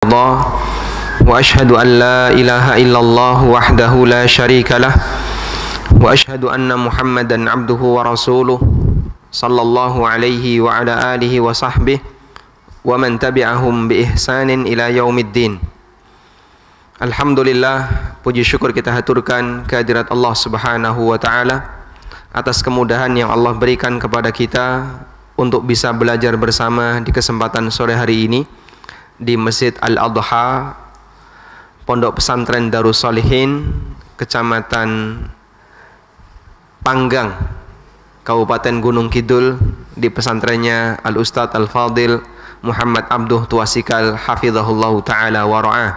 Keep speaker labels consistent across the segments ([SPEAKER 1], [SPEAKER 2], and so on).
[SPEAKER 1] الله وأشهد أن لا إله إلا الله وحده لا شريك له وأشهد أن محمدا عبده ورسوله صلى الله عليه وعلى آله وصحبه ومن تبعهم بإحسان إلى يوم الدين. Alhamdulillah, puji syukur kita haturkan kehadirat Allah Subhanahu wa Ta'ala atas kemudahan yang Allah berikan kepada kita untuk bisa belajar bersama di kesempatan sore hari ini di Masjid Al-Adha, Pondok Pesantren Darus Shalihin, Kecamatan Panggang, Kabupaten Gunung Kidul, di pesantrennya Al-Ustadz Al-Fadil Muhammad Abduh Tuasikal Hafizahullah Ta'ala wa ra'ah.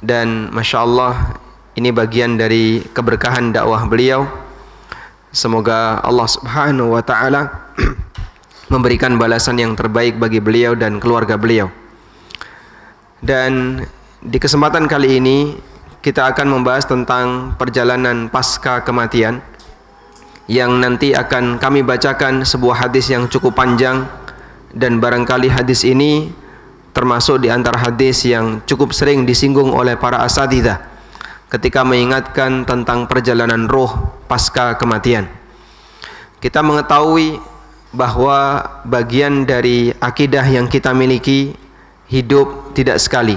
[SPEAKER 1] Dan Masya Allah, ini bagian dari keberkahan dakwah beliau. Semoga Allah Subhanahu wa Ta'ala memberikan balasan yang terbaik bagi beliau dan keluarga beliau. Dan di kesempatan kali ini kita akan membahas tentang perjalanan pasca kematian, yang nanti akan kami bacakan sebuah hadis yang cukup panjang, dan barangkali hadis ini termasuk di antara hadis yang cukup sering disinggung oleh para asatidzah ketika mengingatkan tentang perjalanan roh pasca kematian. Kita mengetahui bahwa bagian dari akidah yang kita miliki, hidup tidak sekali.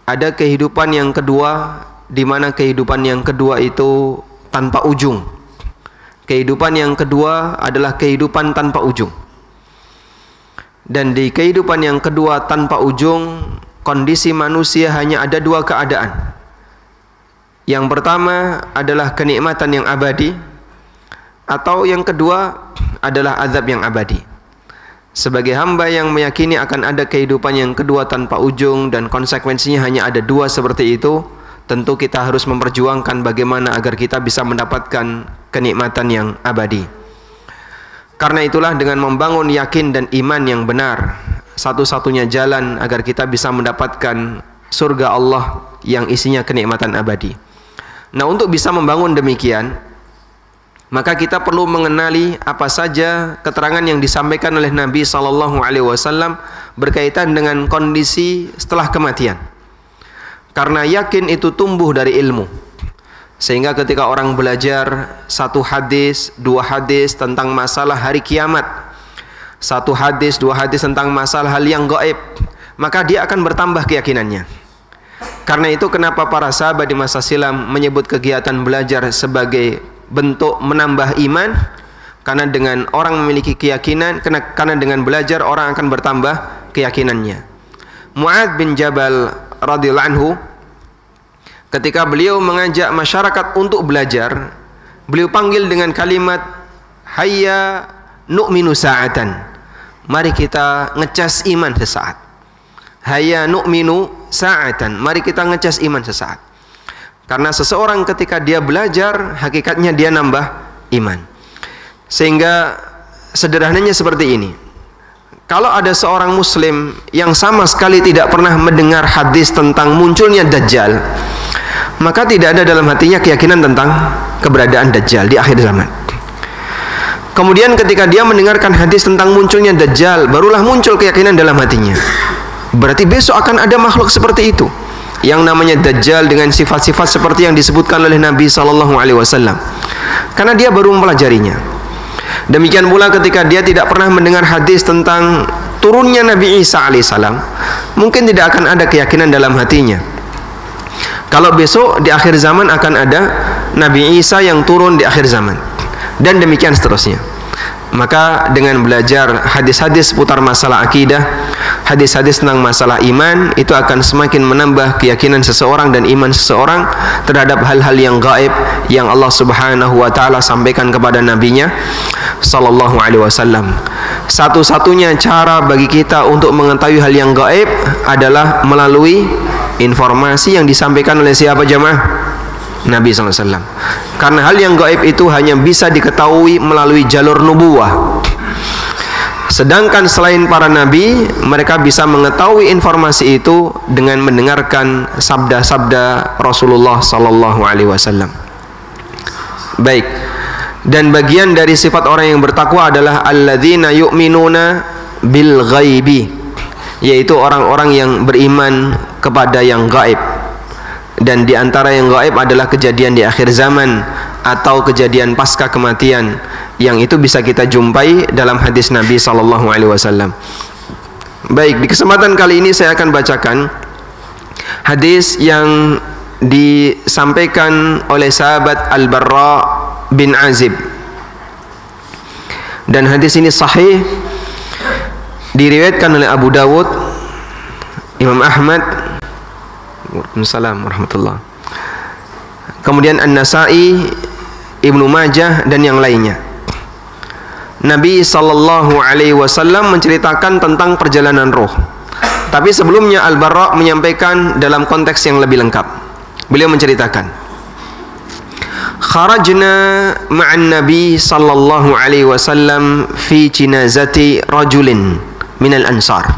[SPEAKER 1] Ada kehidupan yang kedua, di mana kehidupan yang kedua itu tanpa ujung. Kehidupan yang kedua adalah kehidupan tanpa ujung. Dan di kehidupan yang kedua tanpa ujung, kondisi manusia hanya ada dua keadaan. Yang pertama adalah kenikmatan yang abadi, atau yang kedua adalah azab yang abadi. Sebagai hamba yang meyakini akan ada kehidupan yang kedua tanpa ujung dan konsekuensinya hanya ada dua seperti itu, tentu kita harus memperjuangkan bagaimana agar kita bisa mendapatkan kenikmatan yang abadi. Karena itulah dengan membangun yakin dan iman yang benar, satu-satunya jalan agar kita bisa mendapatkan surga Allah yang isinya kenikmatan abadi. Nah, untuk bisa membangun demikian, maka kita perlu mengenali apa saja keterangan yang disampaikan oleh Nabi SAW berkaitan dengan kondisi setelah kematian. Karena yakin itu tumbuh dari ilmu. Sehingga ketika orang belajar satu hadis, dua hadis tentang masalah hari kiamat, satu hadis, dua hadis tentang masalah hal yang gaib, maka dia akan bertambah keyakinannya. Karena itu kenapa para sahabat di masa silam menyebut kegiatan belajar sebagai bentuk menambah iman, karena dengan orang memiliki keyakinan, karena dengan belajar orang akan bertambah keyakinannya. Mu'adz bin Jabal radhiyallahu anhu, ketika beliau mengajak masyarakat untuk belajar, beliau panggil dengan kalimat hayya nu'minu sa'atan, mari kita ngecas iman sesaat. Hayya nu'minu sa'atan, mari kita ngecas iman sesaat. Karena seseorang ketika dia belajar, hakikatnya dia nambah iman. Sehingga sederhananya seperti ini. Kalau ada seorang muslim yang sama sekali tidak pernah mendengar hadis tentang munculnya Dajjal, maka tidak ada dalam hatinya keyakinan tentang keberadaan Dajjal di akhir zaman. Kemudian ketika dia mendengarkan hadis tentang munculnya Dajjal, barulah muncul keyakinan dalam hatinya. Berarti besok akan ada makhluk seperti itu, yang namanya Dajjal dengan sifat-sifat seperti yang disebutkan oleh Nabi SAW. Karena dia baru mempelajarinya. Demikian pula ketika dia tidak pernah mendengar hadis tentang turunnya Nabi Isa alaihissalam, mungkin tidak akan ada keyakinan dalam hatinya kalau besok di akhir zaman akan ada Nabi Isa yang turun di akhir zaman, dan demikian seterusnya. Maka dengan belajar hadis-hadis seputar masalah akidah, hadis-hadis tentang masalah iman, itu akan semakin menambah keyakinan seseorang dan iman seseorang terhadap hal-hal yang gaib yang Allah Subhanahu wa Ta'ala sampaikan kepada nabinya sallallahu alaihi wasallam. Satu-satunya cara bagi kita untuk mengetahui hal yang gaib adalah melalui informasi yang disampaikan oleh siapa jemaah? Nabi SAW. Karena hal yang gaib itu hanya bisa diketahui melalui jalur nubuwah. Sedangkan selain para nabi, mereka bisa mengetahui informasi itu dengan mendengarkan sabda-sabda Rasulullah SAW. Baik. Dan bagian dari sifat orang yang bertakwa adalah alladzina yu'minuna bil ghaibi, yaitu orang-orang yang beriman kepada yang gaib. Dan di antara yang gaib adalah kejadian di akhir zaman atau kejadian pasca kematian, yang itu bisa kita jumpai dalam hadis Nabi sallallahu alaihi wasallam. Baik, di kesempatan kali ini saya akan bacakan hadis yang disampaikan oleh sahabat Al-Barra bin Azib. Dan hadis ini sahih, diriwayatkan oleh Abu Dawud, Imam Ahmad, Waalaikumsalam warahmatullah, kemudian An-Nasa'i, Ibnu Majah dan yang lainnya. Nabi sallallahu alaihi wasallam menceritakan tentang perjalanan roh. Tapi sebelumnya Al-Barra menyampaikan dalam konteks yang lebih lengkap. Beliau menceritakan, kharajna ma'an Nabi sallallahu alaihi wasallam fi jinazati rajulin minal ansar.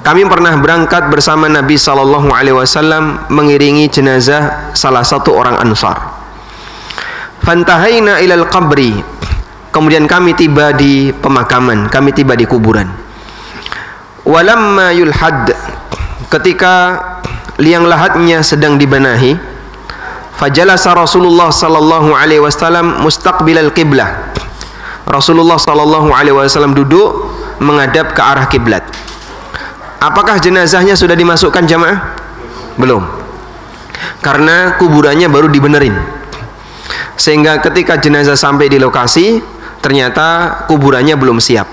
[SPEAKER 1] Kami pernah berangkat bersama Nabi sallallahu alaihi wasallam mengiringi jenazah salah satu orang Ansar. Fantahaina ilal qabri. Kemudian kami tiba di pemakaman, kami tiba di kuburan. Walamma yulhad, ketika liang lahatnya sedang dibenahi, fajalasa Rasulullah sallallahu alaihi wasallam mustaqbilal qiblah. Rasulullah sallallahu alaihi wasallam duduk menghadap ke arah kiblat. Apakah jenazahnya sudah dimasukkan jamaah? Belum. Karena kuburannya baru dibenerin. Sehingga ketika jenazah sampai di lokasi, ternyata kuburannya belum siap.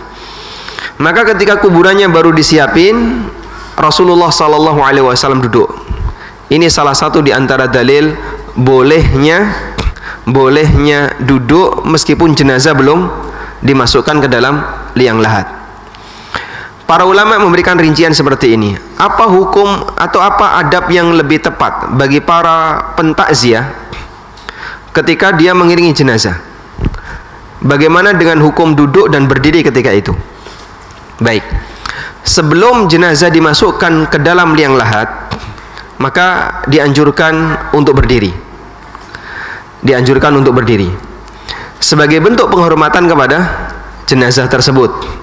[SPEAKER 1] Maka ketika kuburannya baru disiapin, Rasulullah sallallahu alaihi wasallam duduk. Ini salah satu di antara dalil bolehnya duduk meskipun jenazah belum dimasukkan ke dalam liang lahat. Para ulama memberikan rincian seperti ini. Apa hukum atau apa adab yang lebih tepat bagi para pentakziah ketika dia mengiringi jenazah? Bagaimana dengan hukum duduk dan berdiri ketika itu? Baik, sebelum jenazah dimasukkan ke dalam liang lahat, maka dianjurkan untuk berdiri. Dianjurkan untuk berdiri sebagai bentuk penghormatan kepada jenazah tersebut.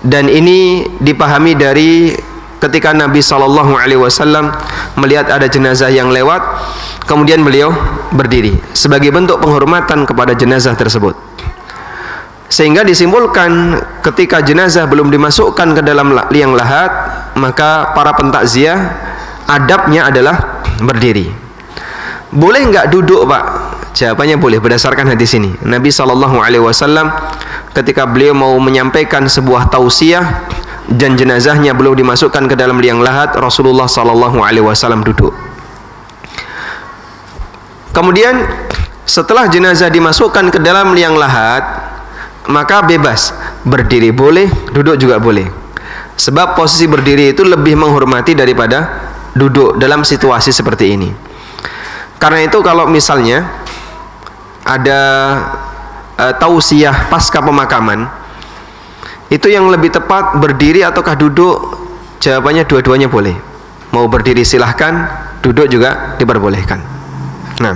[SPEAKER 1] Dan ini dipahami dari ketika Nabi sallallahu alaihi wasallam melihat ada jenazah yang lewat, kemudian beliau berdiri sebagai bentuk penghormatan kepada jenazah tersebut. Sehingga disimpulkan ketika jenazah belum dimasukkan ke dalam liang lahat, maka para pentakziah adabnya adalah berdiri. Boleh nggak duduk, Pak? Jawabannya boleh berdasarkan hadis ini. Nabi sallallahu alaihi wasallam ketika beliau mau menyampaikan sebuah tausiah dan jenazahnya belum dimasukkan ke dalam liang lahat, Rasulullah sallallahu alaihi wasallam duduk. Kemudian setelah jenazah dimasukkan ke dalam liang lahat, maka bebas, berdiri boleh, duduk juga boleh. Sebab posisi berdiri itu lebih menghormati daripada duduk dalam situasi seperti ini. Karena itu kalau misalnya ada tausiah pasca pemakaman, itu yang lebih tepat berdiri ataukah duduk? Jawabannya dua-duanya boleh. Mau berdiri silahkan, duduk juga diperbolehkan. Nah,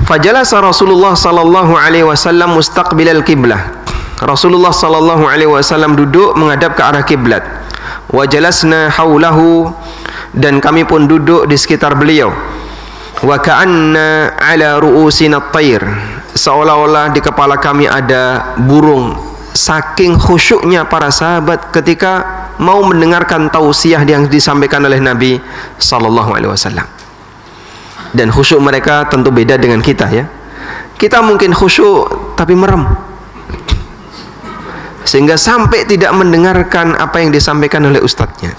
[SPEAKER 1] fajalasa Rasulullah sallallahu alaihi wasallam mustaqbilal qiblah. Rasulullah sallallahu alaihi wasallam duduk menghadap ke arah kiblat. Wa jalasna haulahu, dan kami pun duduk di sekitar beliau. Wa ka'anna ala ru'usina at-tayr, seolah-olah di kepala kami ada burung. Saking khusyuknya para sahabat ketika mau mendengarkan tausiah yang disampaikan oleh Nabi sallallahu alaihi wasallam. Dan khusyuk mereka tentu beda dengan kita ya. Kita mungkin khusyuk tapi merem, sehingga sampai tidak mendengarkan apa yang disampaikan oleh ustadznya.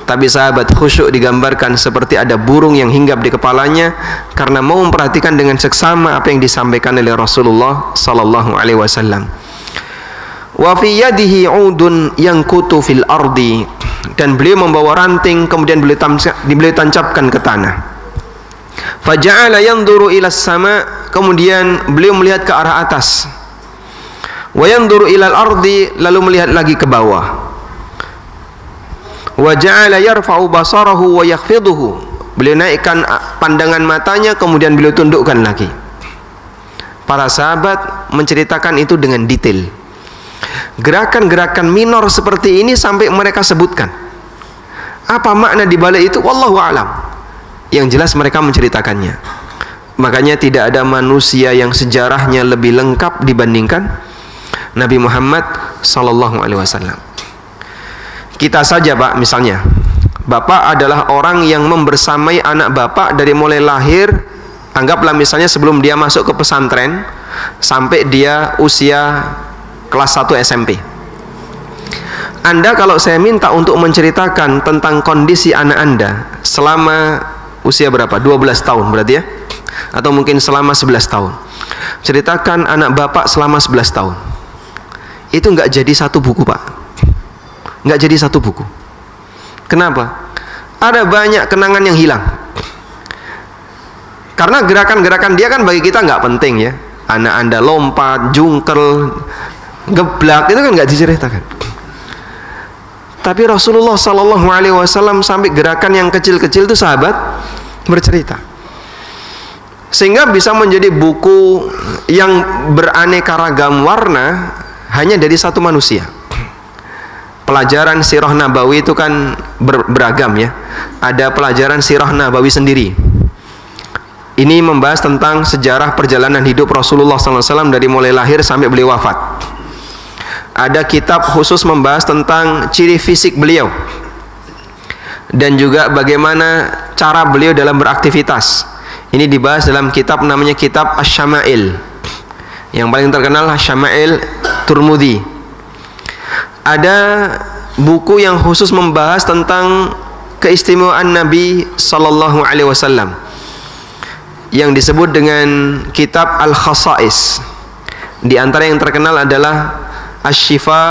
[SPEAKER 1] Tapi sahabat khusyuk digambarkan seperti ada burung yang hinggap di kepalanya karena mau memperhatikan dengan seksama apa yang disampaikan oleh Rasulullah sallallahu alaihi wasallam. Wa fi yadihi 'udun yankutu fil ardi, dan beliau membawa ranting kemudian beliau tancapkan ke tanah. Faja'ala yanzuru ila sama, kemudian beliau melihat ke arah atas. Wa yanzuru ila al-ardi, lalu melihat lagi ke bawah. Wa ja'ala yarfa'u basarahu wa yakhfiduhu, beliau naikkan pandangan matanya kemudian beliau tundukkan lagi. Para sahabat menceritakan itu dengan detail. Gerakan-gerakan minor seperti ini sampai mereka sebutkan. Apa makna di balik itu? Wallahu a'lam. Yang jelas mereka menceritakannya. Makanya tidak ada manusia yang sejarahnya lebih lengkap dibandingkan Nabi Muhammad sallallahu alaihi wasallam. Kita saja, Pak, misalnya, Bapak adalah orang yang membersamai anak Bapak dari mulai lahir, anggaplah misalnya sebelum dia masuk ke pesantren sampai dia usia kelas 1 SMP. Anda kalau saya minta untuk menceritakan tentang kondisi anak Anda selama usia berapa? 12 tahun berarti ya? Atau mungkin selama 11 tahun. Ceritakan anak Bapak selama 11 tahun. Itu nggak jadi satu buku, Pak. Nggak jadi satu buku. Kenapa? Ada banyak kenangan yang hilang. Karena gerakan-gerakan dia kan bagi kita nggak penting ya. Anak Anda lompat, jungkel, geblak, itu kan nggak diceritakan. Tapi Rasulullah Sallallahu Alaihi Wasallam sampai gerakan yang kecil-kecil itu sahabat bercerita. Sehingga bisa menjadi buku yang beraneka ragam warna hanya dari satu manusia. Pelajaran sirah nabawi itu kan beragam ya. Ada pelajaran sirah nabawi sendiri. Ini membahas tentang sejarah perjalanan hidup Rasulullah SAW dari mulai lahir sampai beliau wafat. Ada kitab khusus membahas tentang ciri fisik beliau dan juga bagaimana cara beliau dalam beraktivitas. Ini dibahas dalam kitab namanya kitab Asy-Syama'il. Yang paling terkenal Asy-Syama'il Turmudi. Ada buku yang khusus membahas tentang keistimewaan Nabi Sallallahu Alaihi Wasallam yang disebut dengan kitab Al-Khasa'is. Di antara yang terkenal adalah Asy-Syifa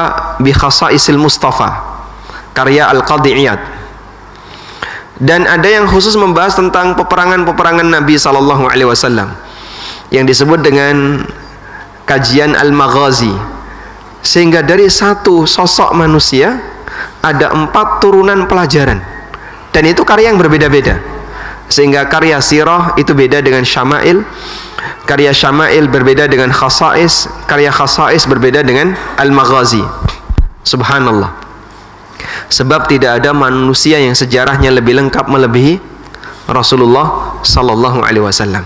[SPEAKER 1] bi Khasa'isil Mustafa karya Al-Qadhi Iyad. Dan ada yang khusus membahas tentang peperangan-peperangan Nabi Sallallahu Alaihi Wasallam yang disebut dengan kajian Al-Maghazi. Sehingga dari satu sosok manusia ada 4 turunan pelajaran, dan itu karya yang berbeda-beda. Sehingga karya sirah itu beda dengan syama'il, karya syama'il berbeda dengan khasa'is, karya khasa'is berbeda dengan Al-Maghazi. Subhanallah. Sebab tidak ada manusia yang sejarahnya lebih lengkap melebihi Rasulullah Sallallahu Alaihi Wasallam.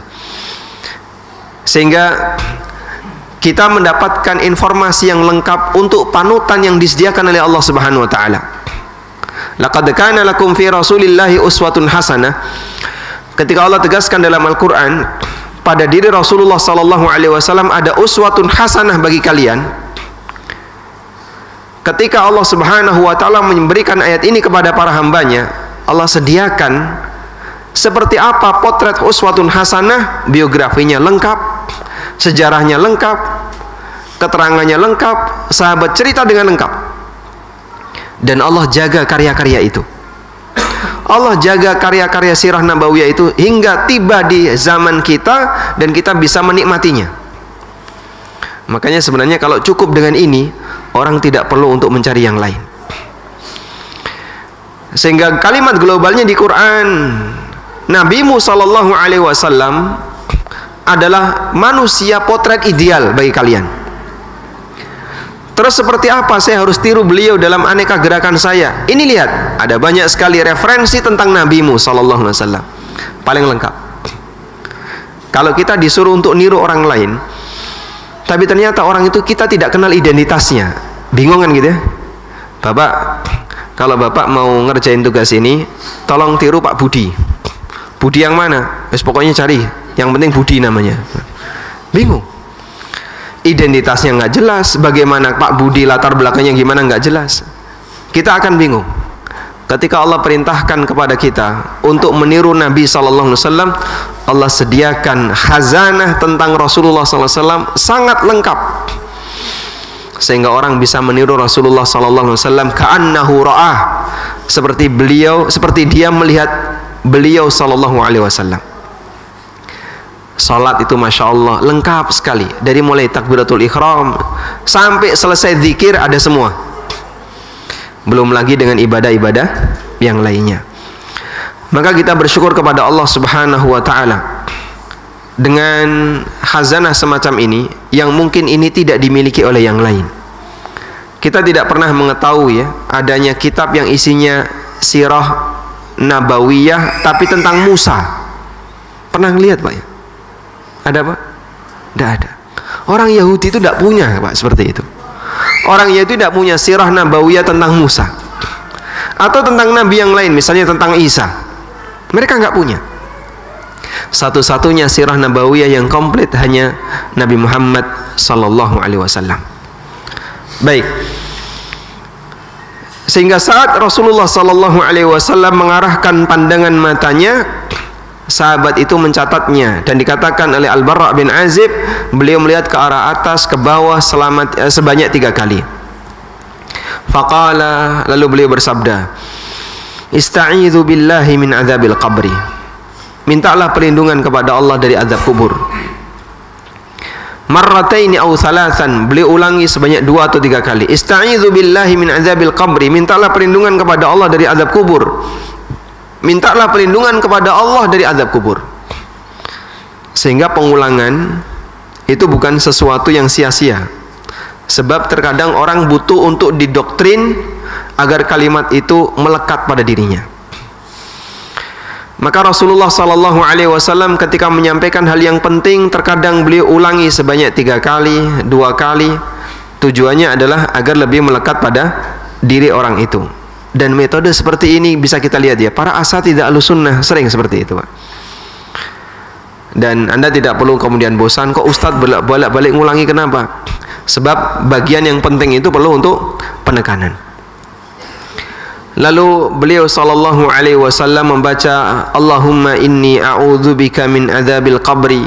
[SPEAKER 1] Sehingga kita mendapatkan informasi yang lengkap untuk panutan yang disediakan oleh Allah Subhanahu Wa Taala. Laqad kana lakum fi Rasulillahi uswatun hasanah. Ketika Allah tegaskan dalam Al-Quran, pada diri Rasulullah Sallallahu Alaihi Wasallam ada uswatun hasanah bagi kalian. Ketika Allah Subhanahu Wa Taala memberikan ayat ini kepada para hambanya, Allah sediakan seperti apa potret uswatun hasanah, biografinya lengkap, sejarahnya lengkap, keterangannya lengkap, sahabat cerita dengan lengkap. Dan Allah jaga karya-karya itu. Allah jaga karya-karya sirah nabawiyah itu hingga tiba di zaman kita dan kita bisa menikmatinya. Makanya sebenarnya kalau cukup dengan ini, orang tidak perlu untuk mencari yang lain. Sehingga kalimat globalnya di Quran, Nabimu Sallallahu Alaihi Wasallam adalah manusia potret ideal bagi kalian. Terus seperti apa saya harus tiru beliau dalam aneka gerakan saya? Ini lihat, ada banyak sekali referensi tentang Nabimu Sallallahu Alaihi Wasallam, paling lengkap. Kalau kita disuruh untuk niru orang lain, tapi ternyata orang itu kita tidak kenal identitasnya, bingung kan gitu ya? Bapak, kalau Bapak mau ngerjain tugas ini, tolong tiru Pak Budi. Budi yang mana? Pokoknya cari, yang penting Budi namanya. Bingung. Identitasnya nggak jelas, bagaimana Pak Budi, latar belakangnya gimana nggak jelas. Kita akan bingung. Ketika Allah perintahkan kepada kita untuk meniru Nabi Sallallahu Alaihi Wasallam, Allah sediakan khazanah tentang Rasulullah Sallallahu Alaihi Wasallam sangat lengkap, sehingga orang bisa meniru Rasulullah Sallallahu Alaihi Wasallam ka'annahu ra'ah, seperti beliau, seperti dia melihat beliau Sallallahu Alaihi Wasallam. Salat itu Masya Allah lengkap sekali, dari mulai takbiratul ihram sampai selesai zikir ada semua. Belum lagi dengan ibadah-ibadah yang lainnya. Maka kita bersyukur kepada Allah Subhanahu Wa Taala dengan khazanah semacam ini, yang mungkin ini tidak dimiliki oleh yang lain. kita tidak pernah mengetahui ya adanya kitab yang isinya sirah nabawiyah tapi tentang Musa. Pernah ngelihat Pak ya? Ada Pak? Tidak ada. Orang Yahudi itu tidak punya Pak seperti itu. Orang Yahudi tidak punya sirah nabawiyah tentang Musa atau tentang nabi yang lain, misalnya tentang Isa. Mereka nggak punya. Satu-satunya sirah nabawiyah yang komplit hanya Nabi Muhammad sallallahu alaihi wasallam. Baik. Sehingga saat Rasulullah sallallahu alaihi wasallam mengarahkan pandangan matanya, sahabat itu mencatatnya dan dikatakan oleh Al-Barra bin Azib, beliau melihat ke arah atas, ke bawah sebanyak 3 kali. Faqala, lalu beliau bersabda, "Ista'idzu billahi min adzabil qabri." Mintalah perlindungan kepada Allah dari azab kubur. Marrataini aw thalathan, beliau ulangi sebanyak 2 atau 3 kali. Ista'idzu billahi min adzabil qabri, mintalah perlindungan kepada Allah dari azab kubur. Mintalah perlindungan kepada Allah dari azab kubur. Sehingga pengulangan itu bukan sesuatu yang sia-sia. Sebab terkadang orang butuh untuk didoktrin agar kalimat itu melekat pada dirinya. Maka Rasulullah sallallahu alaihi wasallam ketika menyampaikan hal yang penting, terkadang beliau ulangi sebanyak 3 kali, 2 kali. Tujuannya adalah agar lebih melekat pada diri orang itu. Dan metode seperti ini bisa kita lihat ya, para asatidzah Ahlussunnah sering seperti itu Pak. Dan Anda tidak perlu kemudian bosan, kok Ustadz bolak-balik ngulangi, kenapa? Sebab bagian yang penting itu perlu untuk penekanan. Lalu beliau sallallahu alaihi wasallam membaca, Allahumma inni a'udzubika min adzabil qabri.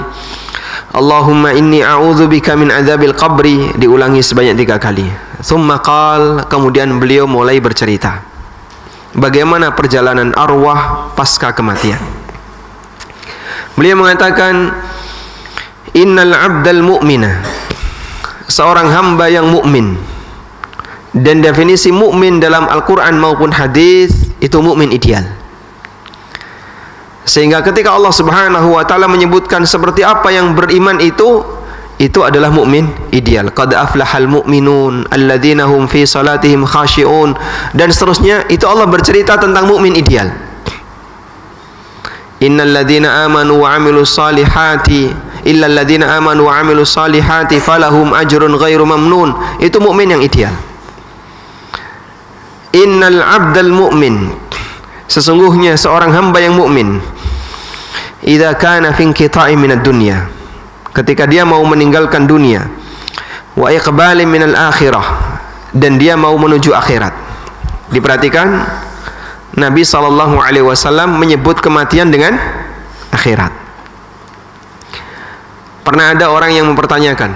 [SPEAKER 1] Allahumma inni a'udzubika min adzabil qabri, diulangi sebanyak 3 kali. Tsumma qal, kemudian beliau mulai bercerita bagaimana perjalanan arwah pasca kematian. Beliau mengatakan, innal 'abdal mu'mina, seorang hamba yang mukmin. Dan definisi mukmin dalam Al-Quran maupun hadis itu mukmin ideal. Sehingga ketika Allah Subhanahu wa taala menyebutkan seperti apa yang beriman itu adalah mukmin ideal. Qad aflahal mu'minun alladzina hum fi salatihim khashi'un, dan seterusnya. Itu Allah bercerita tentang mukmin ideal. Innal ladzina amanu wa 'amilus salihati illal ladzina amanu wa 'amilus salihati falahum ajrun ghairu mamnun. Itu mukmin yang ideal. Innal 'abdal mu'min, sesungguhnya seorang hamba yang mukmin, idza kana fi inqita'i minad dunya, ketika dia mau meninggalkan dunia, wa iqbalin minal akhirah, dan dia mau menuju akhirat. Diperhatikan, Nabi sallallahu alaihi wasallam menyebut kematian dengan akhirat. Pernah ada orang yang mempertanyakan,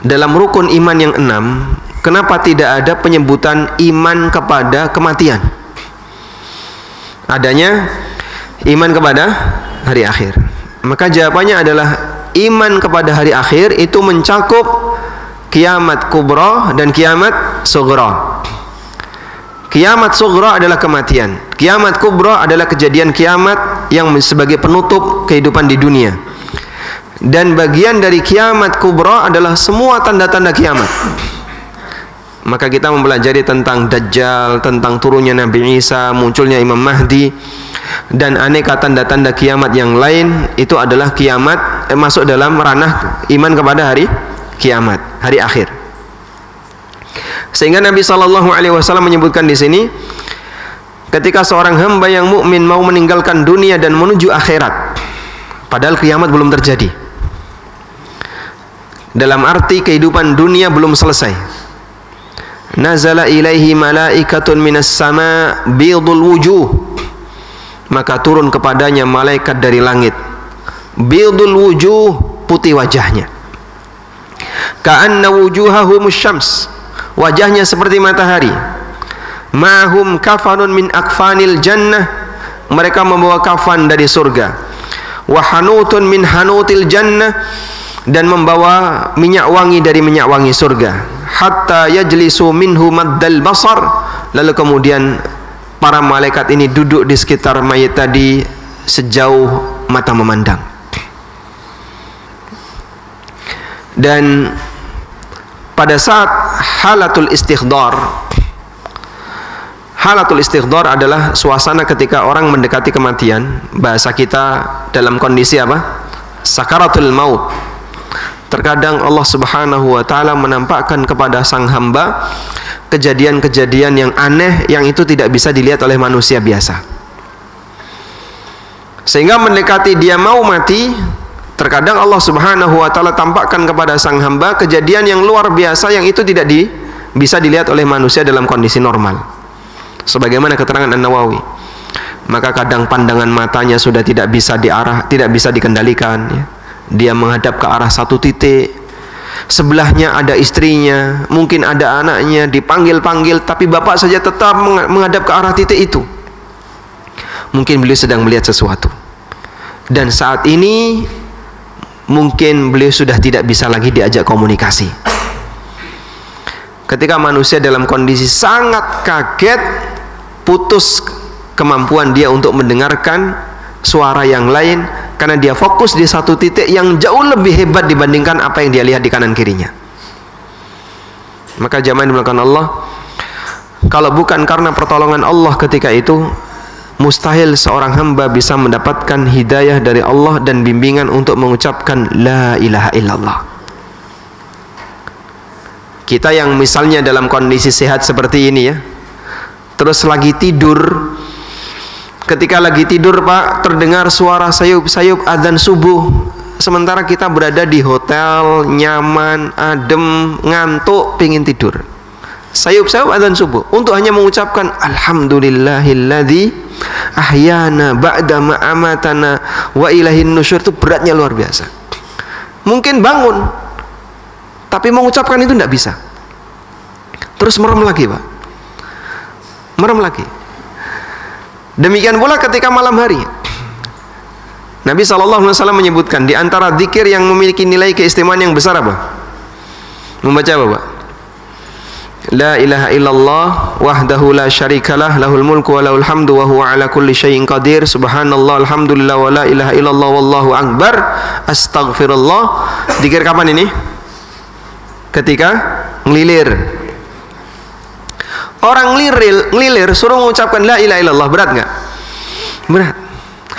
[SPEAKER 1] dalam rukun iman yang 6, kenapa tidak ada penyebutan iman kepada kematian? Adanya iman kepada hari akhir. Maka jawabannya adalah iman kepada hari akhir itu mencakup kiamat kubra dan kiamat sughra. Kiamat sughra adalah kematian. Kiamat kubra adalah kejadian kiamat yang sebagai penutup kehidupan di dunia. Dan bagian dari kiamat kubra adalah semua tanda-tanda kiamat. Maka kita mempelajari tentang Dajjal, tentang turunnya Nabi Isa, munculnya Imam Mahdi, dan aneka tanda-tanda kiamat yang lain. Itu adalah kiamat, masuk dalam ranah iman kepada hari kiamat, hari akhir. Sehingga Nabi sallallahu alaihi wasallam menyebutkan di sini, ketika seorang hamba yang mukmin mau meninggalkan dunia dan menuju akhirat, padahal kiamat belum terjadi, dalam arti kehidupan dunia belum selesai, nazala ilaihi malaikatun minas sama bidul wujuh, maka turun kepadanya malaikat dari langit, bidul wujuh, putih wajahnya, ka'anna wujuhahumus syams, wajahnya seperti matahari, ma'hum kafanun min akfanil jannah, mereka membawa kafan dari surga, wa hanutun min hanutil jannah, dan membawa minyak wangi dari minyak wangi surga, hatta yajlisu minhu maddal basar, lalu kemudian para malaikat ini duduk di sekitar mayat tadi sejauh mata memandang. Dan pada saat halatul istighdar. Halatul istighdar adalah suasana ketika orang mendekati kematian. Bahasa kita dalam kondisi apa? Sakaratul maut. Terkadang Allah Subhanahu wa taala menampakkan kepada sang hamba kejadian-kejadian yang aneh yang itu tidak bisa dilihat oleh manusia biasa. Sehingga mendekati dia mau mati, terkadang Allah Subhanahu wa taala tampakkan kepada sang hamba kejadian yang luar biasa yang itu tidak bisa dilihat oleh manusia dalam kondisi normal. Sebagaimana keterangan An-Nawawi. Maka kadang pandangan matanya sudah tidak bisa dikendalikan, ya. Dia menghadap ke arah satu titik, sebelahnya ada istrinya, mungkin ada anaknya, dipanggil-panggil, tapi bapak saja tetap menghadap ke arah titik itu. Mungkin beliau sedang melihat sesuatu, dan saat ini mungkin beliau sudah tidak bisa lagi diajak komunikasi. Ketika manusia dalam kondisi sangat kaget, putus kemampuan dia untuk mendengarkan suara yang lain, karena dia fokus di satu titik yang jauh lebih hebat dibandingkan apa yang dia lihat di kanan kirinya. Maka jamaah dimulakan Allah, kalau bukan karena pertolongan Allah ketika itu, mustahil seorang hamba bisa mendapatkan hidayah dari Allah dan bimbingan untuk mengucapkan la ilaha illallah. Kita yang misalnya dalam kondisi sehat seperti ini, ya, terus lagi tidur, ketika lagi tidur Pak, terdengar suara sayup-sayup adzan subuh, sementara kita berada di hotel, nyaman, adem, ngantuk, pingin tidur. Sayup-sayup adzan subuh untuk hanya mengucapkan alhamdulillahilladzi ahyana ba'da ma amatana wa ilaihin nusyur, itu beratnya luar biasa. Mungkin bangun, tapi mengucapkan itu tidak bisa. Terus merem lagi Pak, merem lagi. Demikian pula ketika malam hari. Nabi SAW menyebutkan di antara zikir yang memiliki nilai keistimewaan yang besar apa? Membaca apa Pak? La ilaha illallah wahdahu la syarikalah lahul mulku wa lahul hamdu wa huwa ala kulli syai'in qadir subhanallah alhamdulillah wa la ilaha illallah wallahu akbar astaghfirullah. Zikir kapan ini? Ketika ngelilir. Orang ngelilir suruh mengucapkan la ilaha illallah, berat nggak? Berat.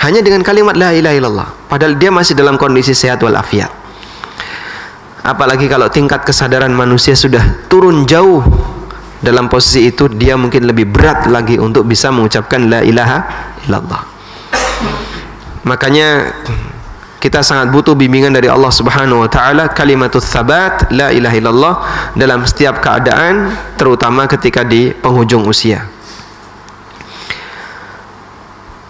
[SPEAKER 1] Hanya dengan kalimat la ilaha illallah, padahal dia masih dalam kondisi sehat walafiat. Apalagi kalau tingkat kesadaran manusia sudah turun jauh, dalam posisi itu dia mungkin lebih berat lagi untuk bisa mengucapkan la ilaha illallah. Makanya kita sangat butuh bimbingan dari Allah Subhanahu wa taala, kalimatut tsabat la ilaha illallah dalam setiap keadaan, terutama ketika di penghujung usia.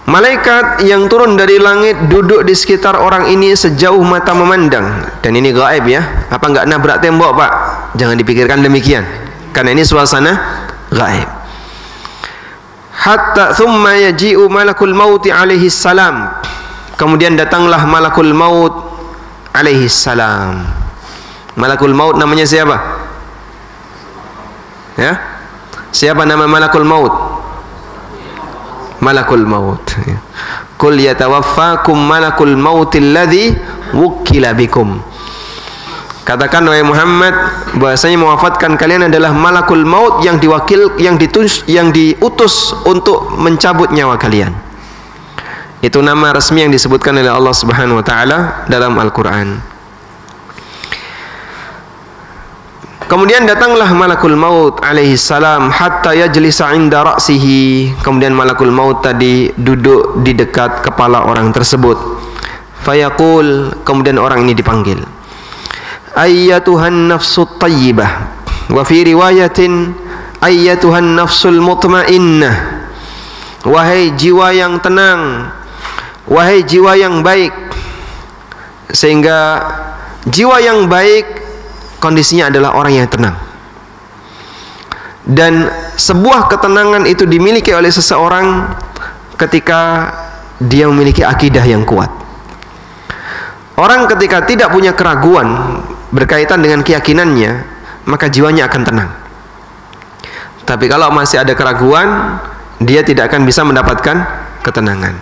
[SPEAKER 1] Malaikat yang turun dari langit duduk di sekitar orang ini sejauh mata memandang, dan ini gaib, ya. Apa enggak nabrak tembok Pak? Jangan dipikirkan demikian, karena ini suasana gaib. Hatta thumma yaji'u malakul mauti alaihi salam. Kemudian datanglah malakul maut alaihi salam. Malakul maut namanya siapa? Ya? Siapa nama malakul maut? Malakul maut. Qul yatawaffakum malakul mautil ladzi wukkila bikum. Katakan wahai Muhammad, bahasanya mewafatkan kalian adalah malakul maut yang diutus untuk mencabut nyawa kalian. Itu nama resmi yang disebutkan oleh Allah Subhanahu wa taala dalam Al-Qur'an. Kemudian datanglah malakul maut alaihi salam hatta yajlisa 'inda ra'sihi. Kemudian malakul maut tadi duduk di dekat kepala orang tersebut. Fayaqul, kemudian orang ini dipanggil. Ayyatuhan nafsut thayyibah. Wa fi riwayatin ayyatuhan nafsul mutmainnah. Wahai jiwa yang tenang, wahai jiwa yang baik. Sehingga jiwa yang baik kondisinya adalah orang yang tenang, dan sebuah ketenangan itu dimiliki oleh seseorang ketika dia memiliki akidah yang kuat. Orang ketika tidak punya keraguan berkaitan dengan keyakinannya, maka jiwanya akan tenang. Tapi kalau masih ada keraguan, dia tidak akan bisa mendapatkan ketenangan.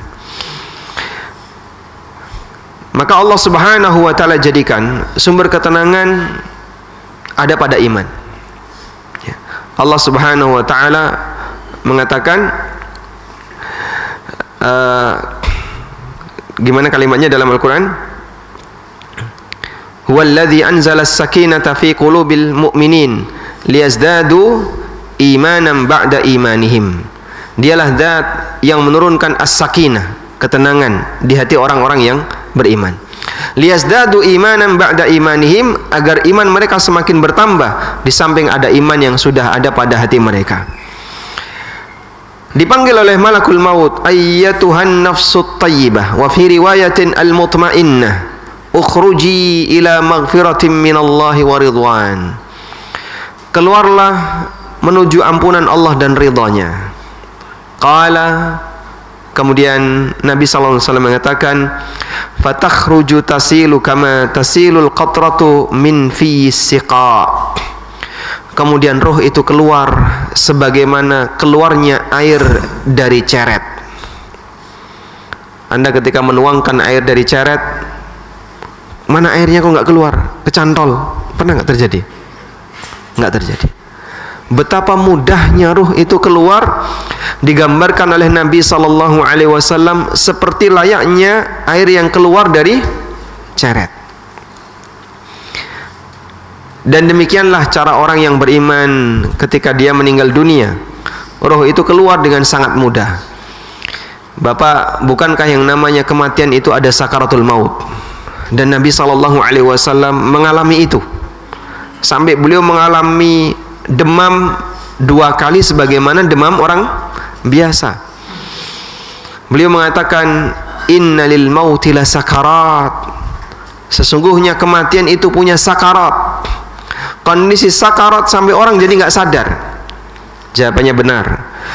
[SPEAKER 1] Maka Allah Subhanahu wa taala jadikan sumber ketenangan ada pada iman. Allah Subhanahu wa taala mengatakan gimana kalimatnya dalam Al-Qur'an? Huwallazi anzala as-sakinata fi qulubil mu'minin liyazdadu imanan ba'da imanihim. Dialah zat yang menurunkan as-sakinah, ketenangan di hati orang-orang yang beriman. Liyazdadu imanan ba'da imanihim, agar iman mereka semakin bertambah di samping ada iman yang sudah ada pada hati mereka. Dipanggil oleh malakul maut, ayyatuhan nafsut tayyibah, wa fi riwayatin al-mutmainnah, ukhruji ila maghfiratin minallahi wa ridwan. Keluarlah menuju ampunan Allah dan ridhanya. Qala, kemudian Nabi sallallahu alaihi wasallam mengatakan, fatakhruju tasilu kama tasilul qatratu min fi siqa. Kemudian roh itu keluar sebagaimana keluarnya air dari ceret. Anda ketika menuangkan air dari ceret, mana airnya kok nggak keluar? Kecantol. Pernah nggak terjadi? Nggak terjadi. Betapa mudahnya ruh itu keluar, digambarkan oleh Nabi Sallallahu Alaihi Wasallam seperti layaknya air yang keluar dari ceret. Dan demikianlah cara orang yang beriman ketika dia meninggal dunia. Roh itu keluar dengan sangat mudah. Bapak, bukankah yang namanya kematian itu ada sakaratul maut? Dan Nabi Sallallahu Alaihi Wasallam mengalami itu, sampai beliau mengalami demam 2 kali sebagaimana demam orang biasa. Beliau mengatakan, innalil mauti la sakarat. Sesungguhnya kematian itu punya sakarat. Kondisi sakarat sampai orang jadi nggak sadar. Jawabannya benar,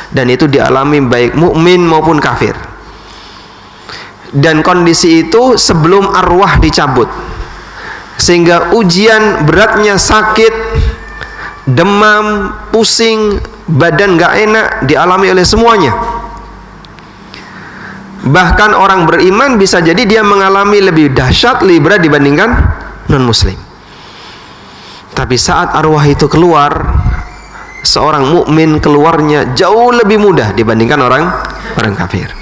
[SPEAKER 1] dan itu dialami baik mukmin maupun kafir. Dan kondisi itu sebelum arwah dicabut, sehingga ujian beratnya sakit, demam, pusing, badan nggak enak dialami oleh semuanya. Bahkan orang beriman bisa jadi dia mengalami lebih dahsyat, lebih berat dibandingkan non-muslim. Tapi saat arwah itu keluar, seorang mukmin keluarnya jauh lebih mudah dibandingkan orang kafir.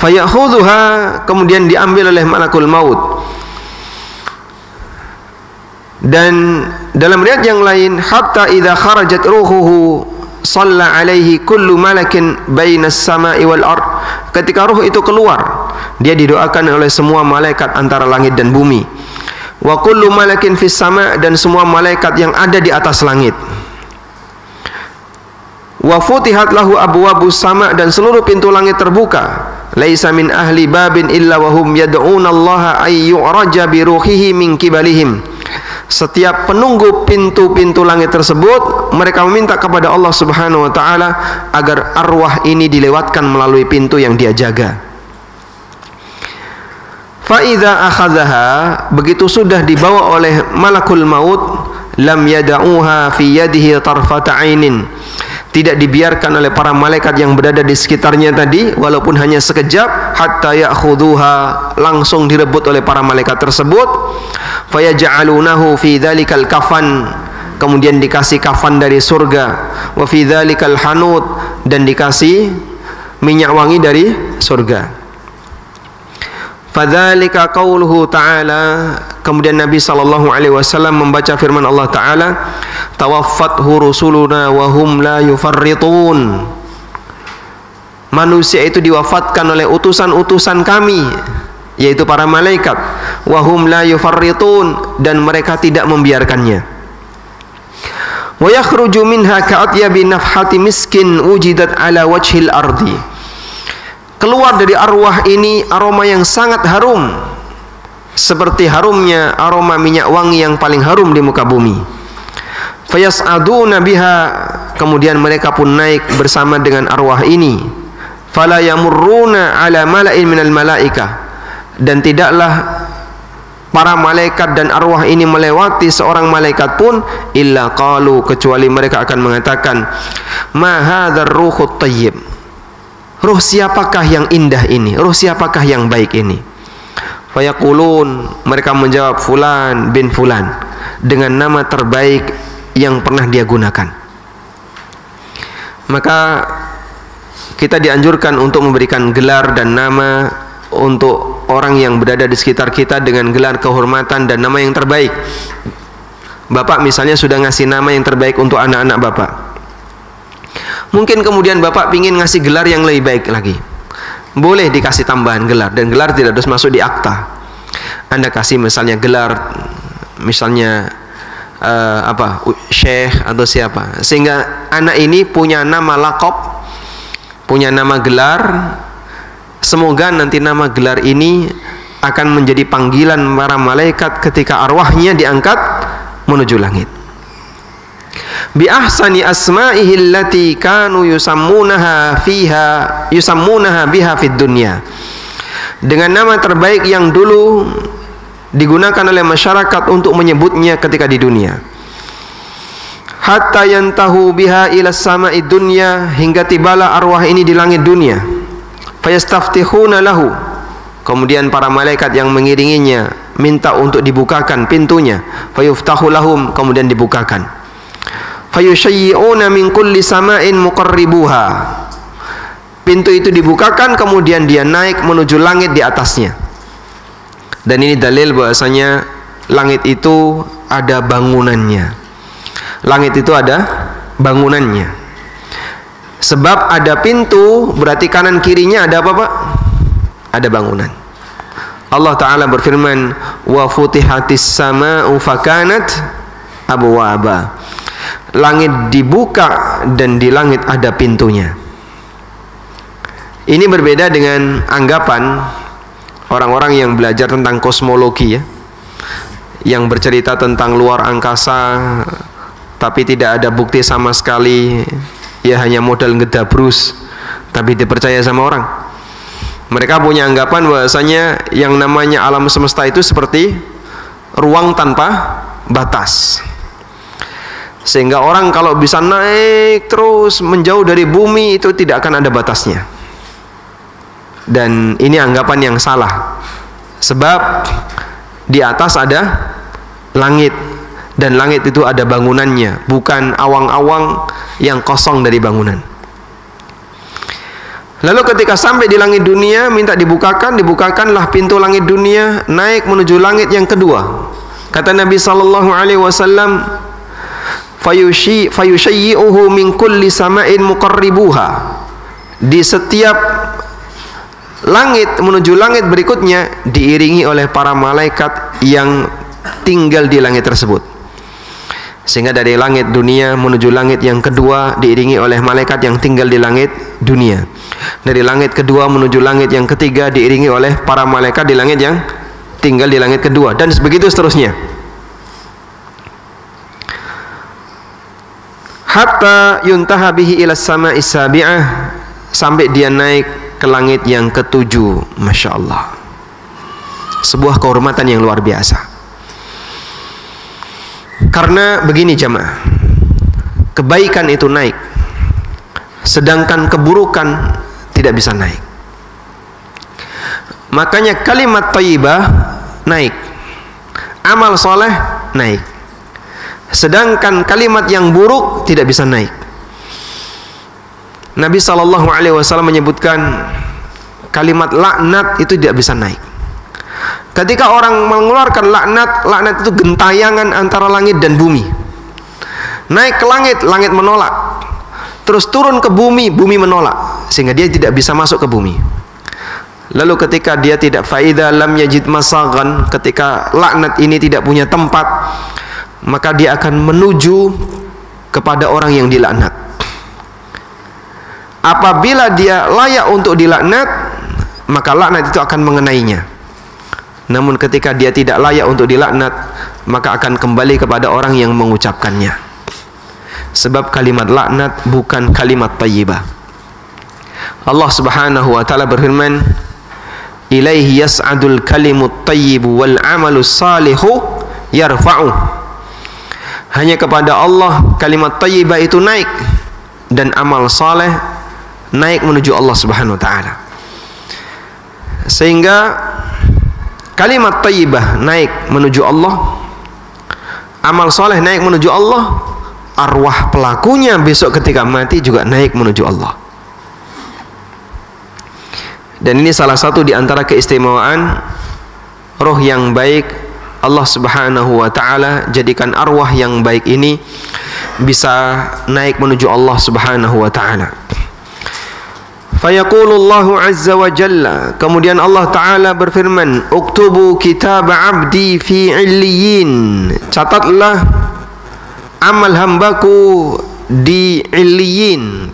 [SPEAKER 1] Fayakhudhuha, kemudian diambil oleh malakul maut. Dan dalam riwayat yang lain, hatta idza kharajat ruhuhu shalla alaihi kullu malakin bainas sama'i wal ard. Ketika ruh itu keluar, dia didoakan oleh semua malaikat antara langit dan bumi. Wa kullu malakin fis sama', dan semua malaikat yang ada di atas langit. Wa futihat lahu abwabus sama', dan seluruh pintu langit terbuka. Laisa min ahli babin illa wa hum yad'una Allah ay yu'raja bi ruhihi min kibalihim. Setiap penunggu pintu-pintu langit tersebut, mereka meminta kepada Allah Subhanahu wa taala agar arwah ini dilewatkan melalui pintu yang dia jaga. Fa idza akhadhaha, begitu sudah dibawa oleh malakul maut, lam yada'uha fi yadihi tarfata ainin. Tidak dibiarkan oleh para malaikat yang berada di sekitarnya tadi walaupun hanya sekejap, hatta ya'khudhuha, langsung direbut oleh para malaikat tersebut. Fayaj'alunahu fi dzalikal kafan, kemudian dikasih kafan dari surga. Wa fi dzalikal hanut, dan dikasih minyak wangi dari surga. Fadzalika qauluhu ta'ala, kemudian Nabi sallallahu alaihi wasallam membaca firman Allah taala, tawaffathu rusuluna wa hum la yufarritun. Manusia itu diwafatkan oleh utusan-utusan kami, yaitu para malaikat, wa hum la yufarritun, dan mereka tidak membiarkannya. Wa yakhruju minha ka'atyabi nafhati miskin wujidat ala wajhil ardi. Keluar dari arwah ini aroma yang sangat harum, seperti harumnya aroma minyak wangi yang paling harum di muka bumi. Fayas'aduna biha, kemudian mereka pun naik bersama dengan arwah ini. Fala yamurruna ala mala'in minal malaikah, dan tidaklah para malaikat dan arwah ini melewati seorang malaikat pun, illa qalu, kecuali mereka akan mengatakan, ma hadzal ruhut thayyib. Ruh siapakah yang indah ini? Ruh siapakah yang baik ini? Fayaqulun, mereka menjawab, fulan bin fulan, dengan nama terbaik yang pernah dia gunakan. Maka kita dianjurkan untuk memberikan gelar dan nama untuk orang yang berada di sekitar kita dengan gelar kehormatan dan nama yang terbaik. Bapak misalnya sudah ngasih nama yang terbaik untuk anak-anak Bapak. Mungkin kemudian Bapak ingin ngasih gelar yang lebih baik lagi. Boleh dikasih tambahan gelar, dan gelar tidak harus masuk di akta. Anda kasih misalnya gelar, misalnya Syekh atau siapa, sehingga anak ini punya nama laqab, punya nama gelar. Semoga nanti nama gelar ini akan menjadi panggilan para malaikat ketika arwahnya diangkat menuju langit. Bi ahsani asma'ihi allati kanu yusammunaha biha fid dunya. Dengan nama terbaik yang dulu digunakan oleh masyarakat untuk menyebutnya ketika di dunia. Hatta yantahu biha ila sama'i dunya, hingga tibalah arwah ini di langit dunia. Fayastaftihuna lahu, kemudian para malaikat yang mengiringinya minta untuk dibukakan pintunya. Fayuftahu lahum, kemudian dibukakan. Fayushayyi'una min kulli sama'in muqarribuha, pintu itu dibukakan, kemudian dia naik menuju langit di atasnya. Dan ini dalil bahwasanya langit itu ada bangunannya. Langit itu ada bangunannya. Sebab ada pintu, berarti kanan kirinya ada apa, Pak? Ada bangunan. Allah Ta'ala berfirman, wa futihatis sama'u fakanat abwaba. Langit dibuka dan di langit ada pintunya. Ini berbeda dengan anggapan orang-orang yang belajar tentang kosmologi, ya, yang bercerita tentang luar angkasa tapi tidak ada bukti sama sekali, ya hanya modal ngedabrus tapi dipercaya sama orang. Mereka punya anggapan bahwasanya yang namanya alam semesta itu seperti ruang tanpa batas, sehingga orang kalau bisa naik terus menjauh dari bumi itu tidak akan ada batasnya. Dan ini anggapan yang salah, sebab di atas ada langit, dan langit itu ada bangunannya, bukan awang-awang yang kosong dari bangunan. Lalu ketika sampai di langit dunia, minta dibukakanlah pintu langit dunia, naik menuju langit yang kedua. Kata Nabi sallallahu alaihi wasallam, fayushayyi'uhu min kulli sama'in muqarribuha. Di setiap langit menuju langit berikutnya diiringi oleh para malaikat yang tinggal di langit tersebut. Sehingga dari langit dunia menuju langit yang kedua diiringi oleh malaikat yang tinggal di langit dunia. Dari langit kedua menuju langit yang ketiga diiringi oleh para malaikat di langit yang tinggal di langit kedua, dan begitu seterusnya. Hatta yuntaha bihi ila sama'is sabi'ah, sampai dia naik ke langit yang ketujuh. Masya Allah, sebuah kehormatan yang luar biasa. Karena begini jamaah, kebaikan itu naik, sedangkan keburukan tidak bisa naik. Makanya kalimat thayyibah naik, amal soleh naik, sedangkan kalimat yang buruk tidak bisa naik. Nabi SAW menyebutkan kalimat laknat itu tidak bisa naik. Ketika orang mengeluarkan laknat itu gentayangan antara langit dan bumi. Naik ke langit, langit menolak. Terus turun ke bumi, bumi menolak, sehingga dia tidak bisa masuk ke bumi. Lalu ketika dia tidak faida lam yajid masagan, ketika laknat ini tidak punya tempat, maka dia akan menuju kepada orang yang dilaknat. Apabila dia layak untuk dilaknat, maka laknat itu akan mengenainya. Namun ketika dia tidak layak untuk dilaknat, maka akan kembali kepada orang yang mengucapkannya. Sebab kalimat laknat bukan kalimat thayyibah. Allah Subhanahu wa taala berfirman, "Ilaihi yas'adul kalimut thayyibu wal 'amalus salihu yarfa'u." Hanya kepada Allah kalimat thayyibah itu naik, dan amal saleh naik menuju Allah Subhanahu wa taala. Sehingga kalimat thayyibah naik menuju Allah, amal soleh naik menuju Allah, arwah pelakunya besok ketika mati juga naik menuju Allah. Dan ini salah satu di antara keistimewaan roh yang baik. Allah Subhanahu wa ta'ala jadikan arwah yang baik ini bisa naik menuju Allah Subhanahu wa ta'ala. Fayaqulullahu azza wa jalla, kemudian Allah Ta'ala berfirman, uktubu kitab abdi fi illiyin, catatlah amal hambaku di illiyin.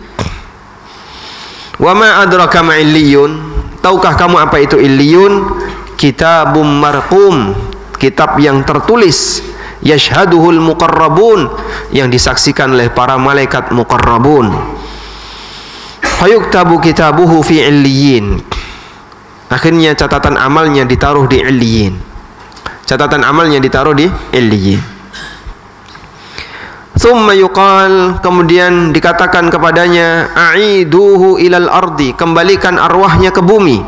[SPEAKER 1] Wa ma adraka ma illiyun, tahukah kamu apa itu illiyun? Kitabum marqum, kitab yang tertulis, yashhaduhul muqarrabun, yang disaksikan oleh para malaikat muqarrabun. Fayuktabu kitabuhu fi illiyin, akhirnya catatan amalnya ditaruh di illiyin. Catatan amalnya ditaruh di illiyin. Thumma yuqal, kemudian dikatakan kepadanya, a'iduhu ilal ardi, kembalikan arwahnya ke bumi.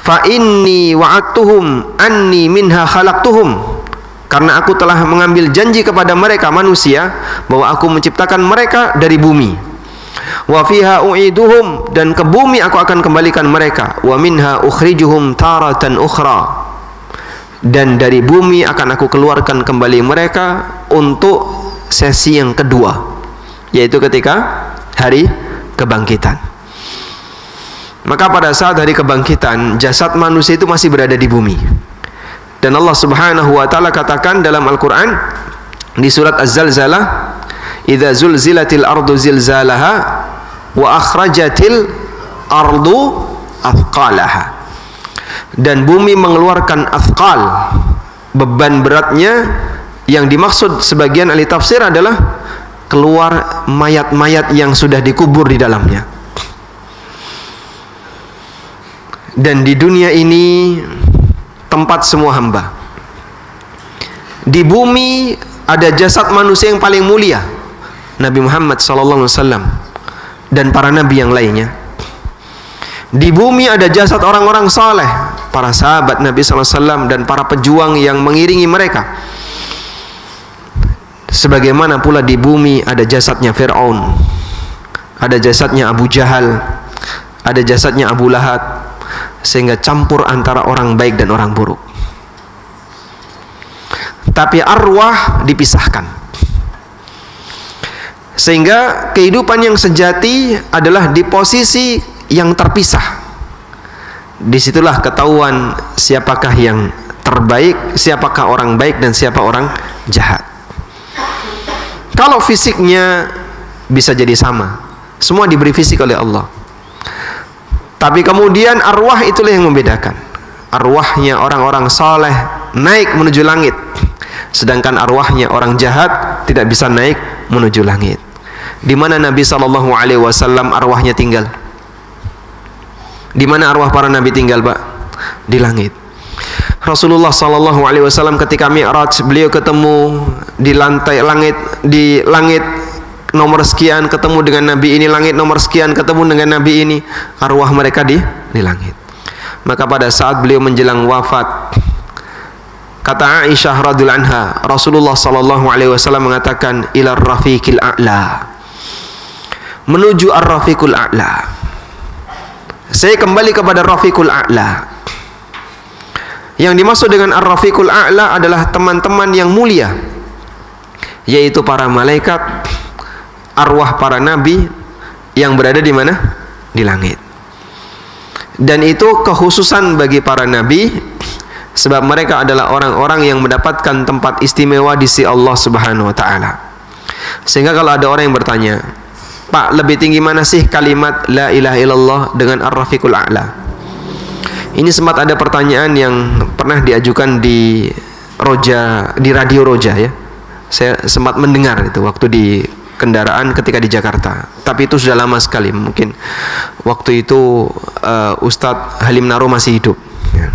[SPEAKER 1] Fa inni wa'adtuhum anni minha khalaqtuhum, karena aku telah mengambil janji kepada mereka manusia bahwa aku menciptakan mereka dari bumi. Wa fiha u'iduhum, dan ke bumi aku akan kembalikan mereka. Wa minha ukhrijuhum taratan ukhra, dan dari bumi akan aku keluarkan kembali mereka untuk sesi yang kedua, yaitu ketika hari kebangkitan. Maka pada saat hari kebangkitan, jasad manusia itu masih berada di bumi. Dan Allah Subhanahu wa ta'ala katakan dalam Al-Quran di surat Az-Zalzalah, idza zulzilatil ardu zilzalaha wa akhrajatil ardu athqalaha, dan bumi mengeluarkan athqal, beban beratnya. Yang dimaksud sebagian ahli tafsir adalah keluar mayat-mayat yang sudah dikubur di dalamnya. Dan di dunia ini tempat semua hamba. Di bumi ada jasad manusia yang paling mulia, Nabi Muhammad SAW dan para nabi yang lainnya. Di bumi ada jasad orang-orang saleh, para sahabat Nabi SAW dan para pejuang yang mengiringi mereka. Sebagaimana pula di bumi ada jasadnya Fir'aun, ada jasadnya Abu Jahal, ada jasadnya Abu Lahab, sehingga campur antara orang baik dan orang buruk. Tapi arwah dipisahkan, sehingga kehidupan yang sejati adalah di posisi yang terpisah. Disitulah ketahuan siapakah yang terbaik, siapakah orang baik dan siapa orang jahat. Kalau fisiknya bisa jadi sama, semua diberi fisik oleh Allah, tapi kemudian arwah itulah yang membedakan. Arwahnya orang-orang saleh naik menuju langit, sedangkan arwahnya orang jahat tidak bisa naik menuju langit. Di mana Nabi SAW arwahnya tinggal? Di mana arwah para nabi tinggal, Pak? Di langit. Rasulullah SAW ketika Mi'raj, beliau ketemu di lantai langit, di langit nomor sekian ketemu dengan nabi ini, langit nomor sekian ketemu dengan nabi ini, arwah mereka di langit. Maka pada saat beliau menjelang wafat, kata Aisyah radhiyallahu anha, Rasulullah SAW mengatakan, ilar rafiqil a'la, menuju ar-rafiqul a'la, saya kembali kepada rafiqul a'la. Yang dimaksud dengan ar-rafiqul a'la adalah teman-teman yang mulia, yaitu para malaikat, arwah para nabi yang berada di mana? Di langit. Dan itu kekhususan bagi para nabi, sebab mereka adalah orang-orang yang mendapatkan tempat istimewa di sisi Allah Subhanahu wa ta'ala. Sehingga kalau ada orang yang bertanya, Pak, lebih tinggi mana sih kalimat la ilaha illallah dengan ar-rafiqul a'la? Ini sempat ada pertanyaan yang pernah diajukan di Roja, di Radio Roja ya. Saya sempat mendengar itu waktu di kendaraan ketika di Jakarta. Tapi itu sudah lama sekali. Mungkin waktu itu Ustadz Halim Naro masih hidup. Ya.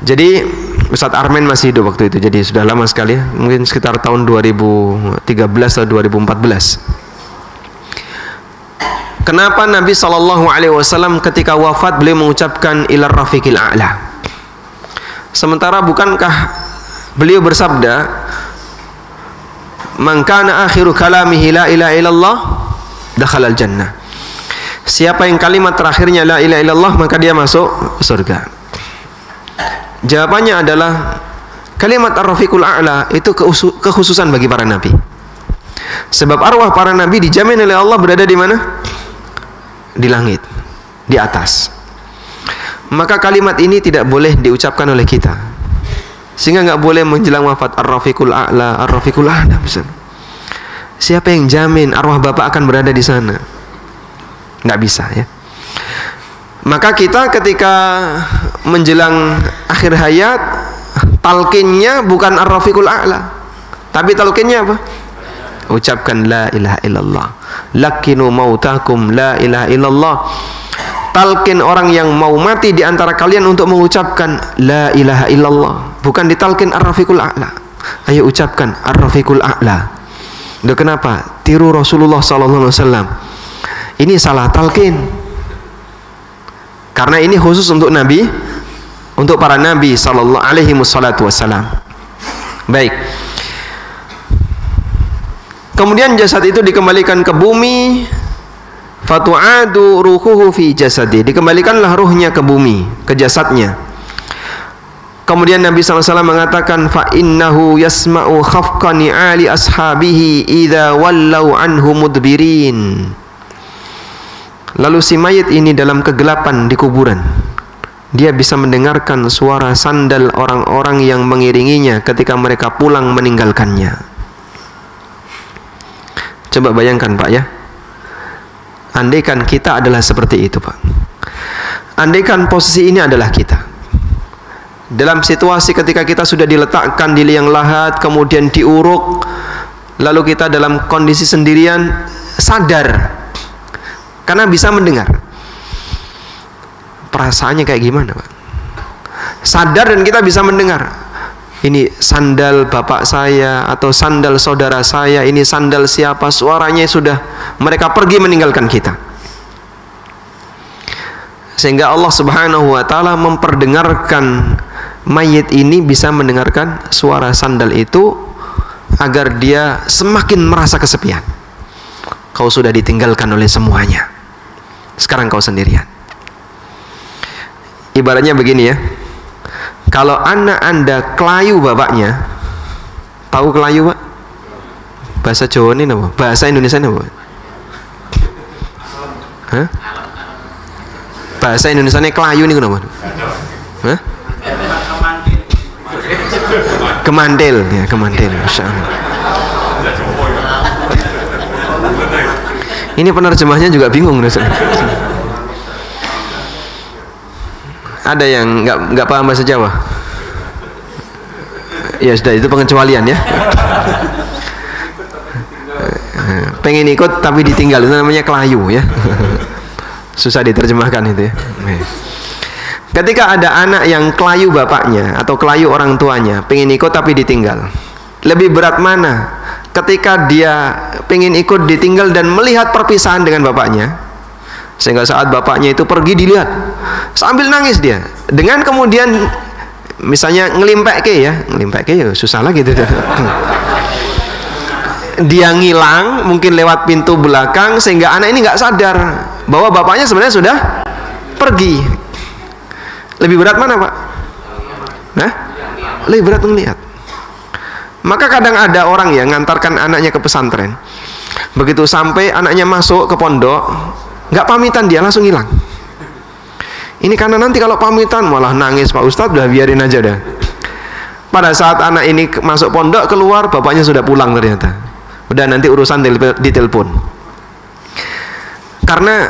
[SPEAKER 1] Jadi Ustadz Armen masih hidup waktu itu. Jadi sudah lama sekali. Mungkin sekitar tahun 2013 atau 2014. Kenapa Nabi SAW ketika wafat beliau mengucapkan ilar rafiqil a'la? Sementara bukankah beliau bersabda Man kana akhiru kalamihi la ilaha illallah dakhalal jannah. Siapa yang kalimat terakhirnya la ilaha illallah, maka dia masuk surga. Jawabannya adalah kalimat ar-rafiqul a'la itu kekhususan bagi para nabi. Sebab arwah para nabi dijamin oleh Allah berada di mana? Di langit, di atas. Maka kalimat ini tidak boleh diucapkan oleh kita, sehingga nggak boleh menjelang wafat ar-rafiqul a'la, ar-rafiqul a'la. Siapa yang jamin arwah bapak akan berada di sana? Nggak bisa ya. Maka kita ketika menjelang akhir hayat, talqinnya bukan ar-rafiqul a'la, tapi talqinnya apa? Ucapkan la ilaha illallah. Lakinu mautakum la ilaha illallah. Talqin orang yang mau mati di antara kalian untuk mengucapkan la ilaha illallah, bukan ditalqin ar-rafiqul a'la. Ayo ucapkan ar-rafiqul a'la. Itu kenapa? Tiru Rasulullah SAW. Ini salah talqin. Karena ini khusus untuk nabi, untuk para nabi sallallahu alaihi wasallam. Baik. Kemudian jasad itu dikembalikan ke bumi, fatu'adu ruhuhu fi jasadi, dikembalikanlah ruhnya ke bumi, ke jasadnya. Kemudian Nabi SAW mengatakan, fa innahu yasma'u khafqani ali ashabihi idza wallau anhu mudbirin. Lalu si mayit ini dalam kegelapan di kuburan, dia bisa mendengarkan suara sandal orang-orang yang mengiringinya ketika mereka pulang meninggalkannya. Coba bayangkan Pak ya, andaikan kita adalah seperti itu Pak, andaikan posisi ini adalah kita, dalam situasi ketika kita sudah diletakkan di liang lahat, kemudian diuruk, lalu kita dalam kondisi sendirian, sadar karena bisa mendengar, perasaannya kayak gimana Pak? Sadar dan kita bisa mendengar, ini sandal bapak saya atau sandal saudara saya, ini sandal siapa, suaranya sudah mereka pergi meninggalkan kita. Sehingga Allah Subhanahu wa taala memperdengarkan mayit ini bisa mendengarkan suara sandal itu agar dia semakin merasa kesepian. Kau sudah ditinggalkan oleh semuanya, sekarang kau sendirian. Ibaratnya begini ya, kalau anak Anda kelayu bapaknya, tahu kelayu Pak? Bahasa Jawa ini apa? Bahasa Indonesia ini apa? Hah? Bahasa Indonesia ini kelayu ini kenapa? Hah? Kemantil, ya kemantil. Masya Allah. Ini penerjemahnya juga bingung. Ada yang nggak paham bahasa Jawa? Ya sudah, itu pengecualian ya. Pengen ikut tapi ditinggal, itu namanya kelayu ya. Susah diterjemahkan itu ya. Ketika ada anak yang kelayu bapaknya atau kelayu orang tuanya, pengen ikut tapi ditinggal, lebih berat mana? Ketika dia pengen ikut ditinggal dan melihat perpisahan dengan bapaknya, sehingga saat bapaknya itu pergi dilihat sambil nangis dia, dengan kemudian misalnya ngelimpek ya susah lagi gitu. Dia ngilang mungkin lewat pintu belakang, sehingga anak ini nggak sadar bahwa bapaknya sebenarnya sudah pergi. Lebih berat mana Pak? Nah, lebih berat melihat. Maka kadang ada orang yang ngantarkan anaknya ke pesantren, begitu sampai anaknya masuk ke pondok, nggak pamitan, dia langsung hilang. Ini karena nanti kalau pamitan malah nangis Pak Ustadz, udah biarin aja dah. Pada saat anak ini masuk pondok, keluar, bapaknya sudah pulang ternyata. Udah nanti urusan ditelepon. Karena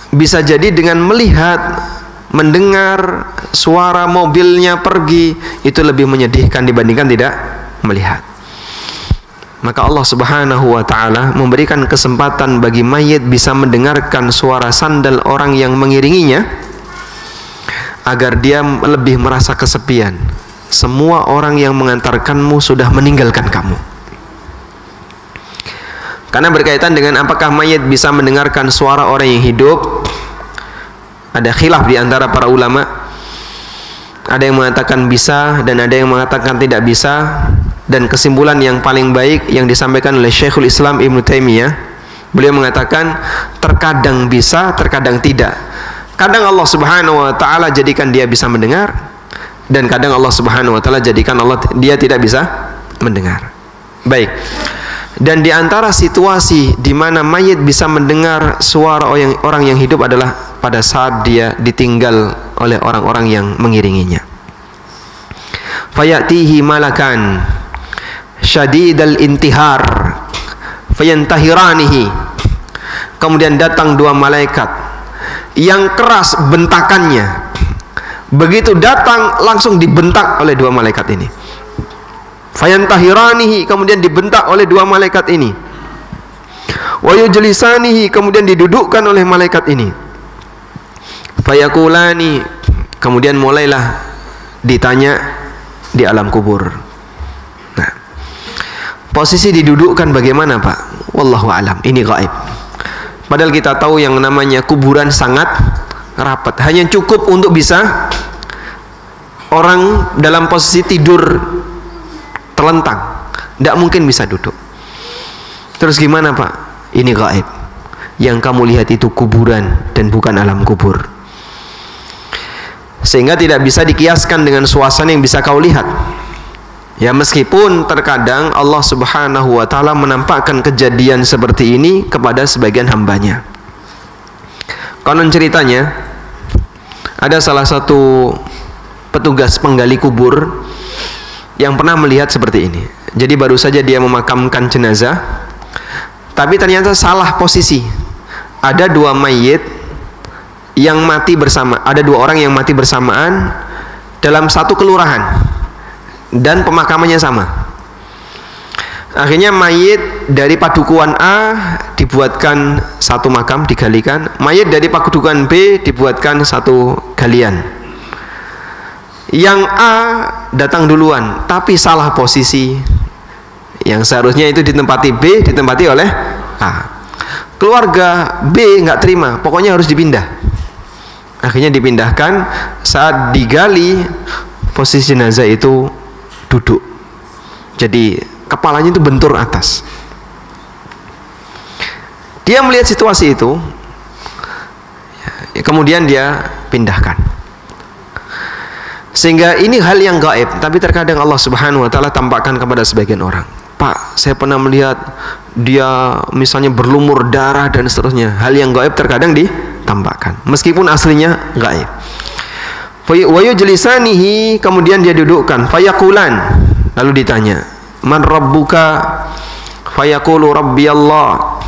[SPEAKER 1] bisa jadi dengan melihat, mendengar suara mobilnya pergi, itu lebih menyedihkan dibandingkan tidak melihat. Maka Allah Subhanahu wa ta'ala memberikan kesempatan bagi mayit bisa mendengarkan suara sandal orang yang mengiringinya, agar dia lebih merasa kesepian. Semua orang yang mengantarkanmu sudah meninggalkan kamu. Karena berkaitan dengan apakah mayit bisa mendengarkan suara orang yang hidup, ada khilaf di antara para ulama. Ada yang mengatakan bisa dan ada yang mengatakan tidak bisa. dan kesimpulan yang paling baik yang disampaikan oleh Syekhul Islam Ibnu Taimiyah. Beliau mengatakan terkadang bisa, terkadang tidak. Kadang Allah Subhanahu wa taala jadikan dia bisa mendengar, dan kadang Allah Subhanahu wa taala jadikan dia tidak bisa mendengar. Baik. Dan di antara situasi di mana mayit bisa mendengar suara orang yang hidup adalah pada saat dia ditinggal oleh orang-orang yang mengiringinya. Fayatihi malakan syadidal intihar fayantahiranihi. Kemudian datang dua malaikat yang keras bentakannya. Begitu datang langsung dibentak oleh dua malaikat ini. Fayantahiranihi, kemudian dibentak oleh dua malaikat ini. Wa yujlisanihi, kemudian didudukkan oleh malaikat ini. Fayakulani, kemudian mulailah ditanya di alam kubur. Nah, posisi didudukkan bagaimana, Pak? Wallahu alam, ini gaib. Padahal kita tahu yang namanya kuburan sangat rapat. Hanya cukup untuk bisa orang dalam posisi tidur terlentang, tidak mungkin bisa duduk. Terus gimana, Pak? Ini gaib. Yang kamu lihat itu kuburan dan bukan alam kubur. Sehingga tidak bisa dikiaskan dengan suasana yang bisa kau lihat. Ya, meskipun terkadang Allah Subhanahu wa taala menampakkan kejadian seperti ini kepada sebagian hambanya. Konon ceritanya, ada salah satu petugas penggali kubur yang pernah melihat seperti ini. Jadi baru saja dia memakamkan jenazah, tapi ternyata salah posisi. Ada dua mayit yang mati bersama, ada dua orang yang mati bersamaan dalam satu kelurahan, dan pemakamannya sama. Akhirnya mayit dari padukuan A dibuatkan satu makam, digalikan. Mayit dari padukuan B dibuatkan satu galian. Yang A datang duluan, tapi salah posisi. Yang seharusnya itu ditempati B, ditempati oleh A. Keluarga B nggak terima, pokoknya harus dipindah. Akhirnya dipindahkan. Saat digali, posisi jenazah itu duduk. Jadi kepalanya itu bentur atas. Dia melihat situasi itu, kemudian dia pindahkan. Sehingga ini hal yang gaib, tapi terkadang Allah Subhanahu wa taala tampakkan kepada sebagian orang. Pak, saya pernah melihat dia misalnya berlumur darah dan seterusnya. Hal yang gaib terkadang ditampakkan, meskipun aslinya gaib. Wa yujlisanihi, kemudian dia dudukkan. Fayaqulan, lalu ditanya, man rabbuka? Fayaqulu rabbi Allah.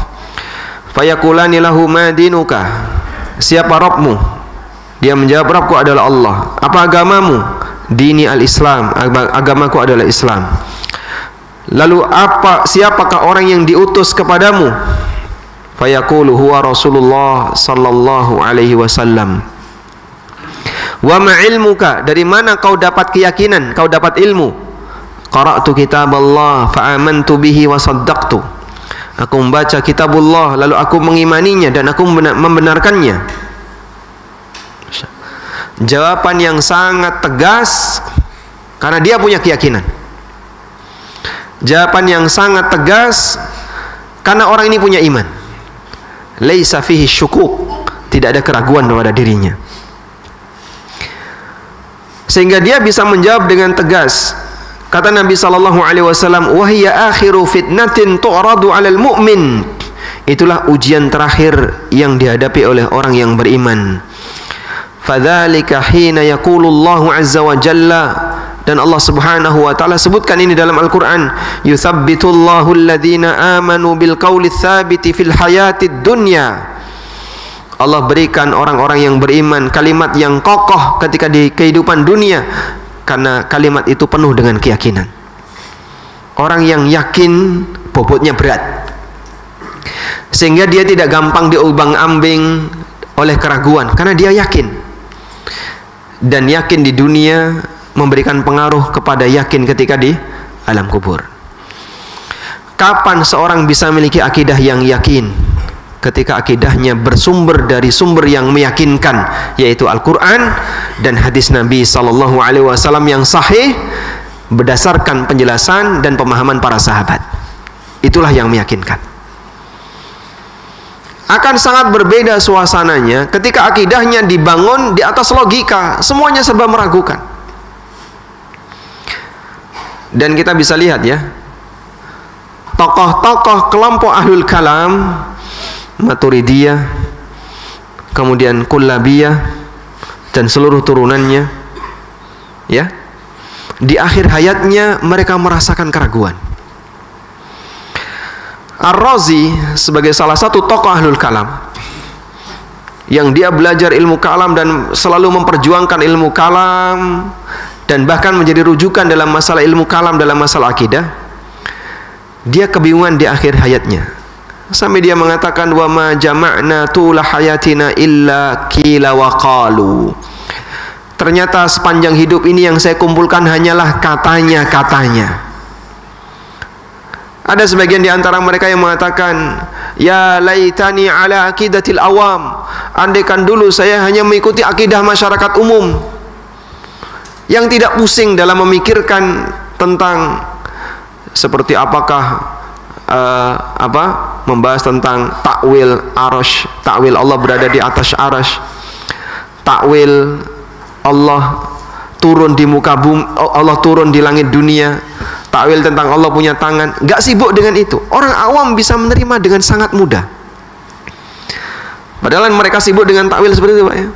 [SPEAKER 1] Fayaqulani lahu ma dinuka? Siapa Rabbmu? Dia menjawab, Rabbku adalah Allah. Apa agamamu? Dini al-Islam, agamaku adalah Islam. Lalu siapakah orang yang diutus kepadamu? Fayaqulu huwa Rasulullah sallallahu alaihi wasallam. Wa ma ilmuka? Dari mana kau dapat keyakinan, kau dapat ilmu? Qara'tu kitaballah fa amantu bihi wa saddaqtu. Aku membaca kitabullah, lalu aku mengimaninya dan aku membenarkannya. Jawaban yang sangat tegas karena dia punya keyakinan. Jawaban yang sangat tegas karena orang ini punya iman. Laisa fihi syukuk, tidak ada keraguan pada dirinya. Sehingga dia bisa menjawab dengan tegas. Kata Nabi sallallahu alaihi wasallam, "Wa hiya akhiru fitnatin tu'radu 'alal mu'min." Itulah ujian terakhir yang dihadapi oleh orang yang beriman. Fadzalika hina yaqulullahu azza wa jalla, dan Allah Subhanahu wa taala sebutkan ini dalam Al-Qur'an, yutsabbitullahu alladhina amanu bil qawli tsabiti fil hayatid dunya. Allah berikan orang-orang yang beriman kalimat yang kokoh ketika di kehidupan dunia, karena kalimat itu penuh dengan keyakinan. Orang yang yakin bobotnya berat, sehingga dia tidak gampang diubang-ambing oleh keraguan, karena dia yakin. Dan yakin di dunia memberikan pengaruh kepada yakin ketika di alam kubur. Kapan seorang bisa memiliki akidah yang yakin? Ketika akidahnya bersumber dari sumber yang meyakinkan, yaitu Al-Quran dan hadis Nabi sallallahu alaihi wasallam yang sahih, berdasarkan penjelasan dan pemahaman para sahabat. Itulah yang meyakinkan. Akan sangat berbeda suasananya ketika akidahnya dibangun di atas logika, semuanya serba meragukan. Dan kita bisa lihat ya, tokoh-tokoh kelompok ahlul kalam, Maturidiyah, kemudian Kullabiyah dan seluruh turunannya, ya, di akhir hayatnya mereka merasakan keraguan. Ar-Razi sebagai salah satu tokoh ahlul kalam yang dia belajar ilmu kalam dan selalu memperjuangkan ilmu kalam dan bahkan menjadi rujukan dalam masalah ilmu kalam, dalam masalah akidah, dia kebingungan di akhir hayatnya sampai dia mengatakan, wa ma jama'na tula hayatina illa qila wa qalu. Ternyata sepanjang hidup ini yang saya kumpulkan hanyalah katanya-katanya. Ada sebagian di antara mereka yang mengatakan, ya laitani ala aqidatil awam, andaikan dulu saya hanya mengikuti akidah masyarakat umum yang tidak pusing dalam memikirkan tentang seperti apakah membahas tentang takwil arasy, takwil Allah berada di atas arasy, takwil Allah turun di muka bumi, Allah turun di langit dunia, takwil tentang Allah punya tangan. Gak sibuk dengan itu. Orang awam bisa menerima dengan sangat mudah. Padahal mereka sibuk dengan takwil seperti itu, Pak, ya.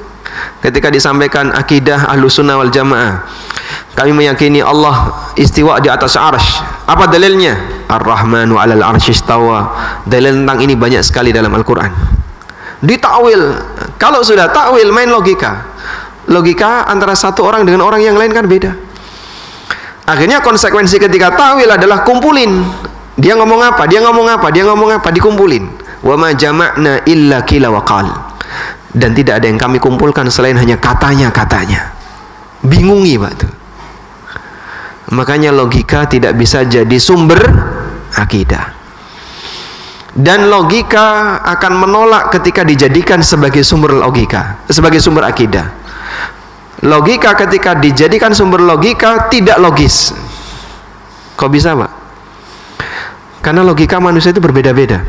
[SPEAKER 1] Ketika disampaikan akidah Ahlussunnah wal Jamaah, kami meyakini Allah istiwa di atas arsy. Apa dalilnya? Ar-Rahmanu 'alal arsy istawa. Dalil tentang ini banyak sekali dalam Al-Qur'an. Ditakwil. Kalau sudah takwil, main logika. Logika antara satu orang dengan orang yang lain kan beda. Akhirnya konsekuensi ketika takwil adalah kumpulin. Dia ngomong apa? Dia ngomong apa? Dia ngomong apa? Dikumpulin. Wa ma jama'na illa qila wa qal. Dan tidak ada yang kami kumpulkan selain hanya katanya-katanya. Bingungi, Pak, tuh. Makanya logika tidak bisa jadi sumber akidah. Dan logika akan menolak ketika dijadikan sebagai sumber logika, sebagai sumber akidah. Logika ketika dijadikan sumber logika tidak logis. Kok bisa, Pak? Karena logika manusia itu berbeda-beda.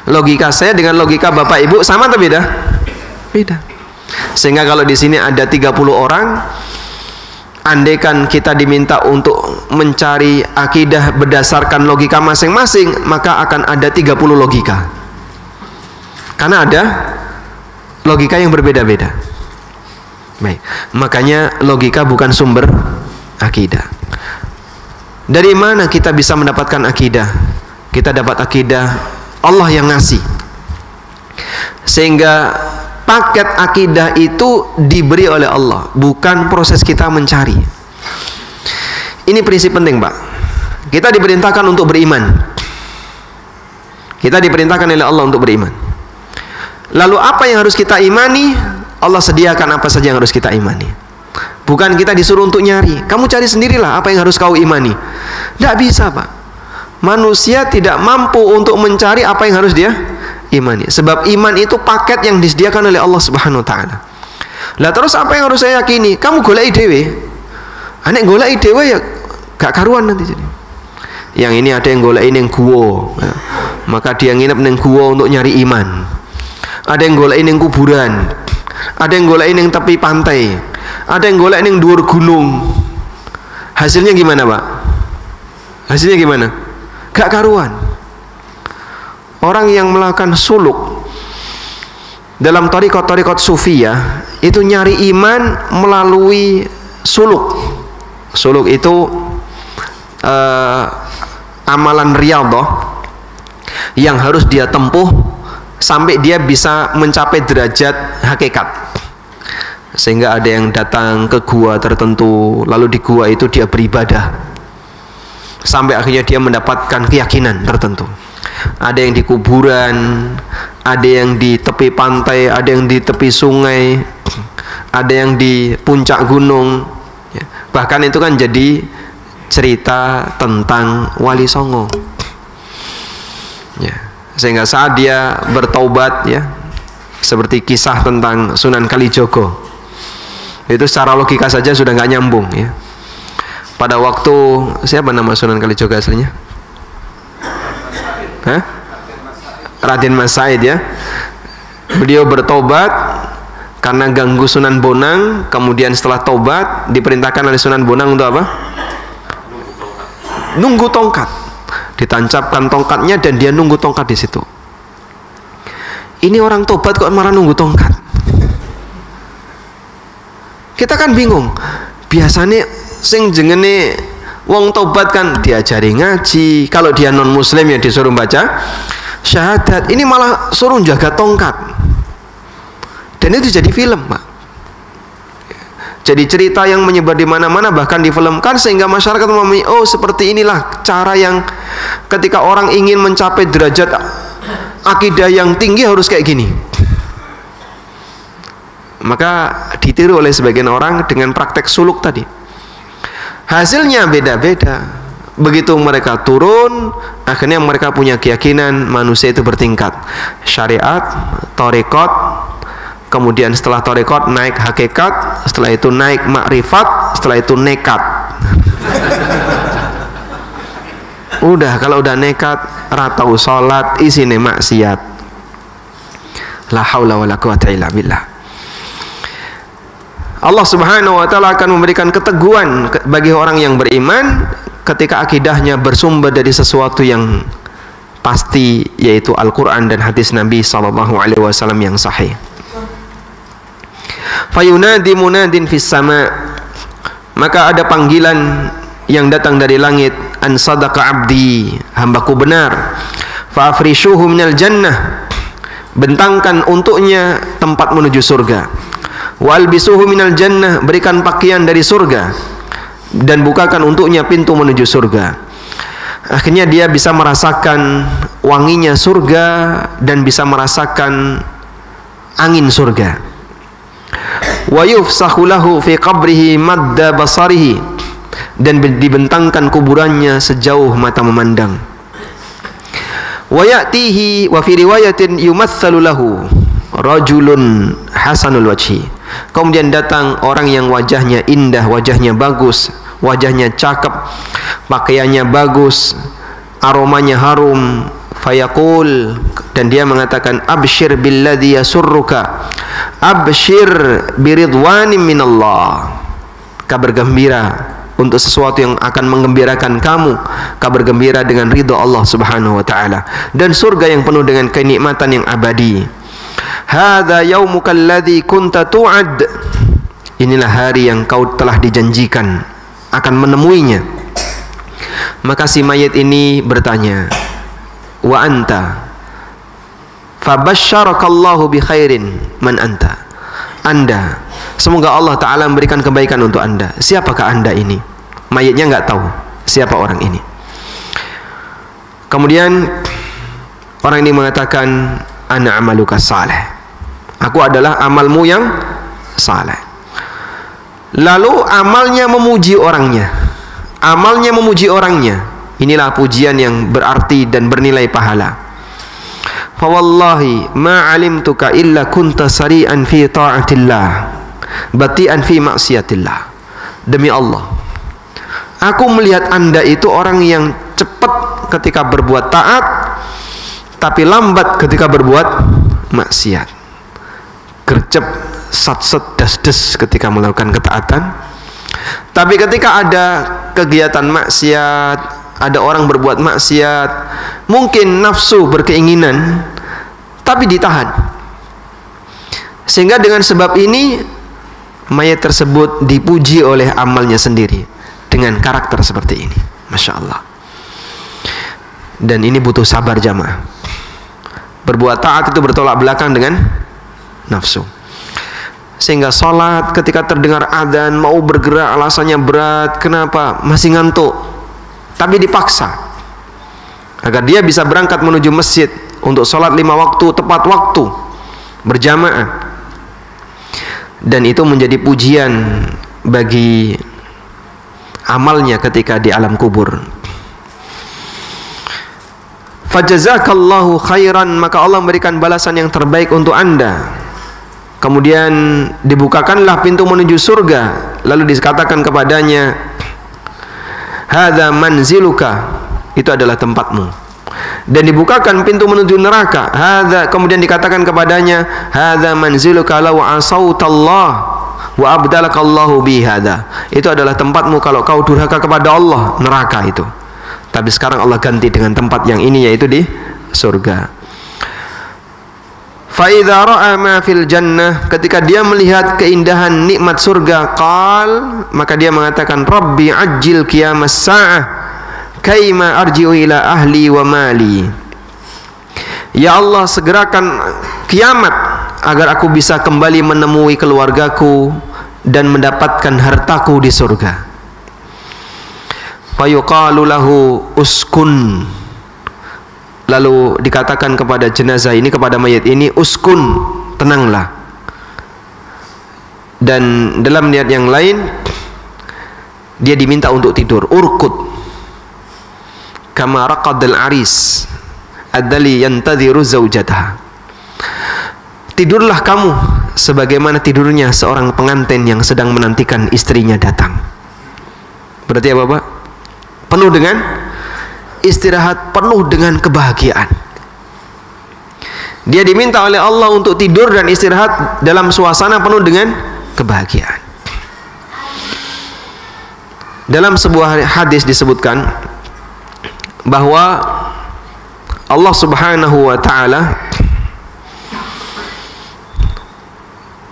[SPEAKER 1] Logika saya dengan logika Bapak Ibu sama atau beda? Beda. Sehingga kalau di sini ada 30 orang, andaikan kita diminta untuk mencari akidah berdasarkan logika masing-masing, maka akan ada 30 logika. Karena ada logika yang berbeda-beda. Baik, makanya logika bukan sumber akidah. Dari mana kita bisa mendapatkan akidah? Kita dapat akidah Allah yang ngasih. Sehingga paket akidah itu diberi oleh Allah, bukan proses kita mencari. Ini prinsip penting, Pak. Kita diperintahkan untuk beriman. Kita diperintahkan oleh Allah untuk beriman. Lalu apa yang harus kita imani? Allah sediakan apa saja yang harus kita imani. Bukan kita disuruh untuk nyari. Kamu cari sendirilah apa yang harus kau imani. Tidak bisa, Pak. Manusia tidak mampu untuk mencari apa yang harus dia imani. Sebab iman itu paket yang disediakan oleh Allah Subhanahu wa taala. Lah terus apa yang harus saya yakini? Kamu goleki dhewe. Anek goleki dhewe ya gak karuan nanti jadi. Yang ini ada yang goleki ning guwa. Ya. Maka dia nginep ning guwa untuk nyari iman. Ada yang goleki ning kuburan. Ada yang goleki ning tepi pantai. Ada yang goleki ning dhuwur gunung. Hasilnya gimana, Pak? Hasilnya gimana? Gak karuan. Orang yang melakukan suluk dalam thariqat sufiyah itu nyari iman melalui suluk. Suluk itu amalan riyadhah yang harus dia tempuh sampai dia bisa mencapai derajat hakikat. Sehingga ada yang datang ke gua tertentu, lalu di gua itu dia beribadah sampai akhirnya dia mendapatkan keyakinan tertentu. Ada yang di kuburan, ada yang di tepi pantai, ada yang di tepi sungai, ada yang di puncak gunung. Bahkan itu kan jadi cerita tentang Wali Songo. Ya. Sehingga saat dia bertaubat, ya, seperti kisah tentang Sunan Kalijogo, itu secara logika saja sudah nggak nyambung, ya. pada waktu siapa nama Sunan Kalijogo aslinya? Hah? Raden Mas Said ya. Beliau bertobat karena ganggu Sunan Bonang, kemudian setelah tobat diperintahkan oleh Sunan Bonang untuk apa? Nunggu tongkat. Ditancapkan tongkatnya dan dia nunggu tongkat di situ. Ini orang tobat kok malah nunggu tongkat. Kita kan bingung. Biasanya sing jengene wong tobat kan diajari ngaji. Kalau dia non muslim ya disuruh baca syahadat. Ini malah suruh jaga tongkat. Dan itu jadi film, Pak. Jadi cerita yang menyebar di mana-mana, bahkan difilmkan sehingga masyarakat memahami, oh seperti inilah cara yang ketika orang ingin mencapai derajat akidah yang tinggi harus kayak gini. Maka ditiru oleh sebagian orang dengan praktek suluk tadi. Hasilnya beda-beda. Begitu mereka turun, akhirnya mereka punya keyakinan manusia itu bertingkat. Syariat, thariqat, kemudian setelah thariqat naik hakikat, setelah itu naik makrifat, setelah itu nekat. Udah, kalau udah nekat, ratau salat, isine maksiat. La haula wala quwata illa billah. Allah Subhanahu wa taala akan memberikan keteguhan bagi orang yang beriman ketika akidahnya bersumber dari sesuatu yang pasti, yaitu Al-Qur'an dan hadis Nabi sallallahu alaihi wasallam yang sahih. Fayunadi munadin fis sama, maka ada panggilan yang datang dari langit, an sadaqa abdi, hambaku benar, fa afrishuhu minal jannah, bentangkan untuknya tempat menuju surga, wa albisuhu minal jannah, berikan pakaian dari surga dan bukakan untuknya pintu menuju surga. Akhirnya dia bisa merasakan wanginya surga dan bisa merasakan angin surga. Wa yufsahu lahu fi qabrihi madda basarihi, dan dibentangkan kuburannya sejauh mata memandang. Wa ya'tihi wa fi riwayatin yumatsalu lahu rajulun hasanul wajhi, kemudian datang orang yang wajahnya indah, wajahnya bagus, wajahnya cakep, pakaiannya bagus, aromanya harum. Fayaqul, dan dia mengatakan, abshir billadhi yasurruka, abshir biridwanim minallah, kabar gembira untuk sesuatu yang akan menggembirakan kamu, kabar gembira dengan ridha Allah Subhanahu wa taala dan surga yang penuh dengan kenikmatan yang abadi. Hadza yaumuka alladhi kunta tu'ad, inilah hari yang kau telah dijanjikan akan menemuinya. Maka si mayit ini bertanya, wa anta, fabasyarakallahu bi khairin, man anta, anda, semoga Allah Ta'ala memberikan kebaikan untuk anda. Siapakah anda ini? Mayitnya nggak tahu siapa orang ini. Kemudian orang ini mengatakan, ana amaluka saleh, aku adalah amalmu yang saleh. Lalu amalnya memuji orangnya, amalnya memuji orangnya. Inilah pujian yang berarti dan bernilai pahala. Fa wallahi ma alimtuka illa kunta sari'an fi ta'atillah, bati'an fi maksiatillah. Demi Allah, aku melihat anda itu orang yang cepat ketika berbuat taat, tapi lambat ketika berbuat maksiat. Gercep, sat-set, das-des ketika melakukan ketaatan, tapi ketika ada kegiatan maksiat, ada orang berbuat maksiat, mungkin nafsu berkeinginan, tapi ditahan. Sehingga dengan sebab ini mayat tersebut dipuji oleh amalnya sendiri dengan karakter seperti ini. Masya Allah. Dan ini butuh sabar jamaah. Berbuat taat itu bertolak belakang dengan nafsu. Sehingga sholat ketika terdengar adzan mau bergerak alasannya berat. Kenapa? Masih ngantuk. Tapi dipaksa agar dia bisa berangkat menuju masjid untuk sholat 5 waktu tepat waktu berjamaah. Dan itu menjadi pujian bagi amalnya ketika di alam kubur. Fajazakallahu khairan, maka Allah memberikan balasan yang terbaik untuk anda. Kemudian dibukakanlah pintu menuju surga, lalu dikatakan kepadanya, hadza manziluka, itu adalah tempatmu. Dan dibukakan pintu menuju neraka, hadza, kemudian dikatakan kepadanya, hadza manziluka law asautallah wa abdalakallahu bi hadza, itu adalah tempatmu kalau kau durhaka kepada Allah, neraka itu. Tapi sekarang Allah ganti dengan tempat yang ini, yaitu di surga. Fa idza ra'a ma fil jannah, ketika dia melihat keindahan nikmat surga, qal, maka dia mengatakan, rabbi ajil qiyamas sa'ah kaima arji'u ila ahli wa mali. Ya Allah, segerakan kiamat agar aku bisa kembali menemui keluargaku dan mendapatkan hartaku di surga. Fayuqalu lahu uskun, lalu dikatakan kepada jenazah ini, kepada mayat ini, uskun, tenanglah. Dan dalam niat yang lain dia diminta untuk tidur, urkud kama raqadal aris adzali yantadhiru zaujataha, tidurlah kamu sebagaimana tidurnya seorang pengantin yang sedang menantikan istrinya datang. Berarti apa, Pak? Penuh dengan istirahat, penuh dengan kebahagiaan. Dia diminta oleh Allah untuk tidur dan istirahat dalam suasana penuh dengan kebahagiaan. Dalam sebuah hadis disebutkan bahwa Allah Subhanahu wa ta'ala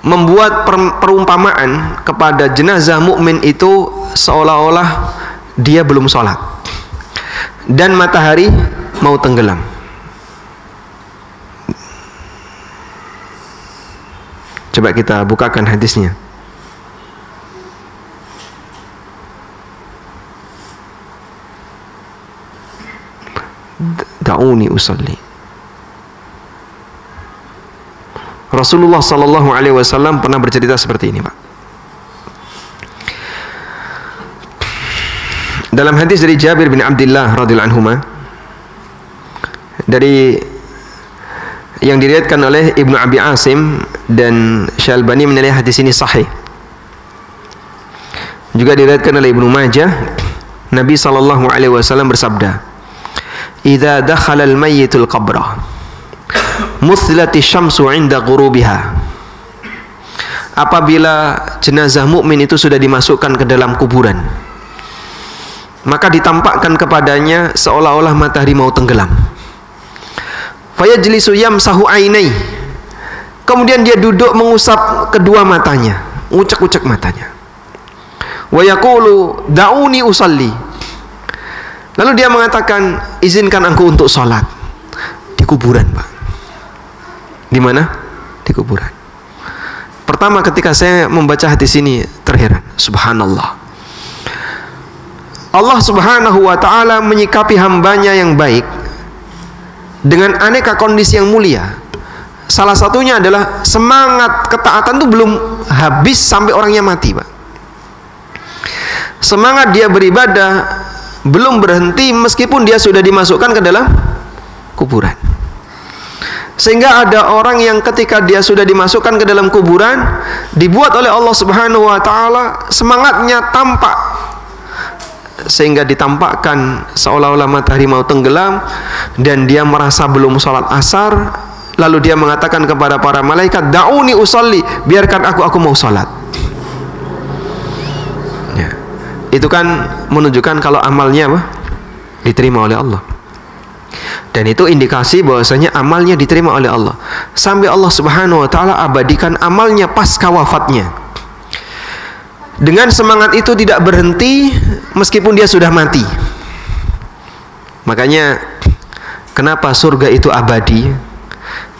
[SPEAKER 1] membuat perumpamaan kepada jenazah mukmin itu seolah-olah dia belum sholat dan matahari mau tenggelam. Coba kita bukakan hadisnya. Da'uni usalli. Rasulullah sallallahu alaihi wasallam pernah bercerita seperti ini, Pak. Dalam hadis dari Jabir bin Abdullah radhiyallahu anhuma, dari yang diriwayatkan oleh Ibnu Abi Asim dan Syalbani menilai hadis ini sahih. Juga diriwayatkan oleh Ibnu Majah, Nabi sallallahu alaihi wasallam bersabda, "Idza dakhala al-mayyitul qabra muslati syamsu 'inda ghurubiha." Apabila jenazah mukmin itu sudah dimasukkan ke dalam kuburan, maka ditampakkan kepadanya seolah-olah matahari mau tenggelam. Fayajlisu yamsahu ainai, kemudian dia duduk mengusap kedua matanya, ucek-ucek matanya. Wa yaqulu da'uni usalli, lalu dia mengatakan, izinkan aku untuk sholat. Di kuburan, Pak. Di mana? Di kuburan. Pertama ketika saya membaca hadis ini terheran, subhanallah. Allah Subhanahu wa ta'ala menyikapi hambanya yang baik dengan aneka kondisi yang mulia. Salah satunya adalah semangat ketaatan itu belum habis sampai orangnya mati, Pak. Semangat dia beribadah belum berhenti meskipun dia sudah dimasukkan ke dalam kuburan. Sehingga ada orang yang ketika dia sudah dimasukkan ke dalam kuburan, dibuat oleh Allah Subhanahu wa ta'ala semangatnya tampak, sehingga ditampakkan seolah-olah matahari mau tenggelam dan dia merasa belum sholat asar. Lalu dia mengatakan kepada para malaikat, da'uni usalli, biarkan aku mau sholat. Ya. Itu kan menunjukkan kalau amalnya apa? Diterima oleh Allah. Dan itu indikasi bahwasanya amalnya diterima oleh Allah. Sampai Allah Subhanahu wa ta'ala abadikan amalnya pasca wafatnya. Dengan semangat itu tidak berhenti meskipun dia sudah mati. Makanya kenapa surga itu abadi?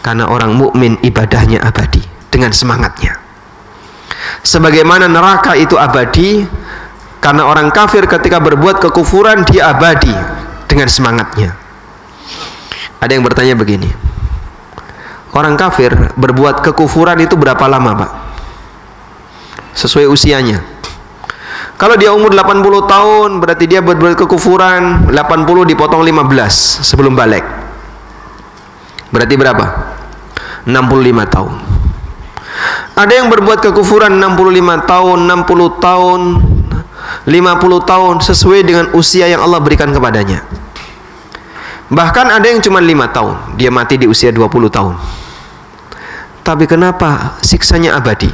[SPEAKER 1] Karena orang mukmin ibadahnya abadi dengan semangatnya. Sebagaimana neraka itu abadi karena orang kafir ketika berbuat kekufuran dia abadi dengan semangatnya. Ada yang bertanya begini, orang kafir berbuat kekufuran itu berapa lama, Pak? Sesuai usianya. Kalau dia umur 80 tahun berarti dia berbuat kekufuran 80 dipotong 15 sebelum balik. Berarti berapa? 65 tahun. Ada yang berbuat kekufuran 65 tahun, 60 tahun, 50 tahun sesuai dengan usia yang Allah berikan kepadanya. Bahkan ada yang cuma 5 tahun, dia mati di usia 20 tahun. Tapi kenapa siksanya abadi?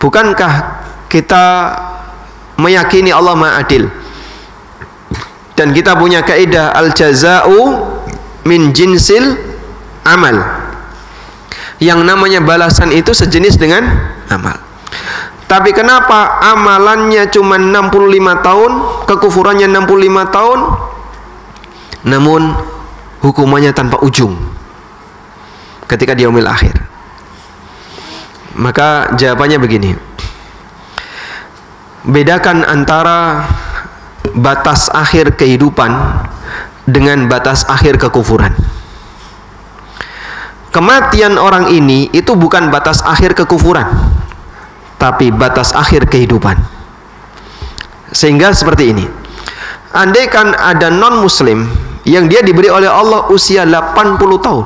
[SPEAKER 1] Bukankah kita meyakini Allah Maha Adil? Dan kita punya kaidah al-jaza'u min jinsil amal. Yang namanya balasan itu sejenis dengan amal. Tapi kenapa amalannya cuma 65 tahun, kekufurannya 65 tahun, namun hukumannya tanpa ujung ketika di yaumil akhir? Maka jawabannya begini. Bedakan antara batas akhir kehidupan dengan batas akhir kekufuran. Kematian orang ini itu bukan batas akhir kekufuran, tapi batas akhir kehidupan. Sehingga seperti ini, andaikan ada non muslim yang dia diberi oleh Allah usia 80 tahun,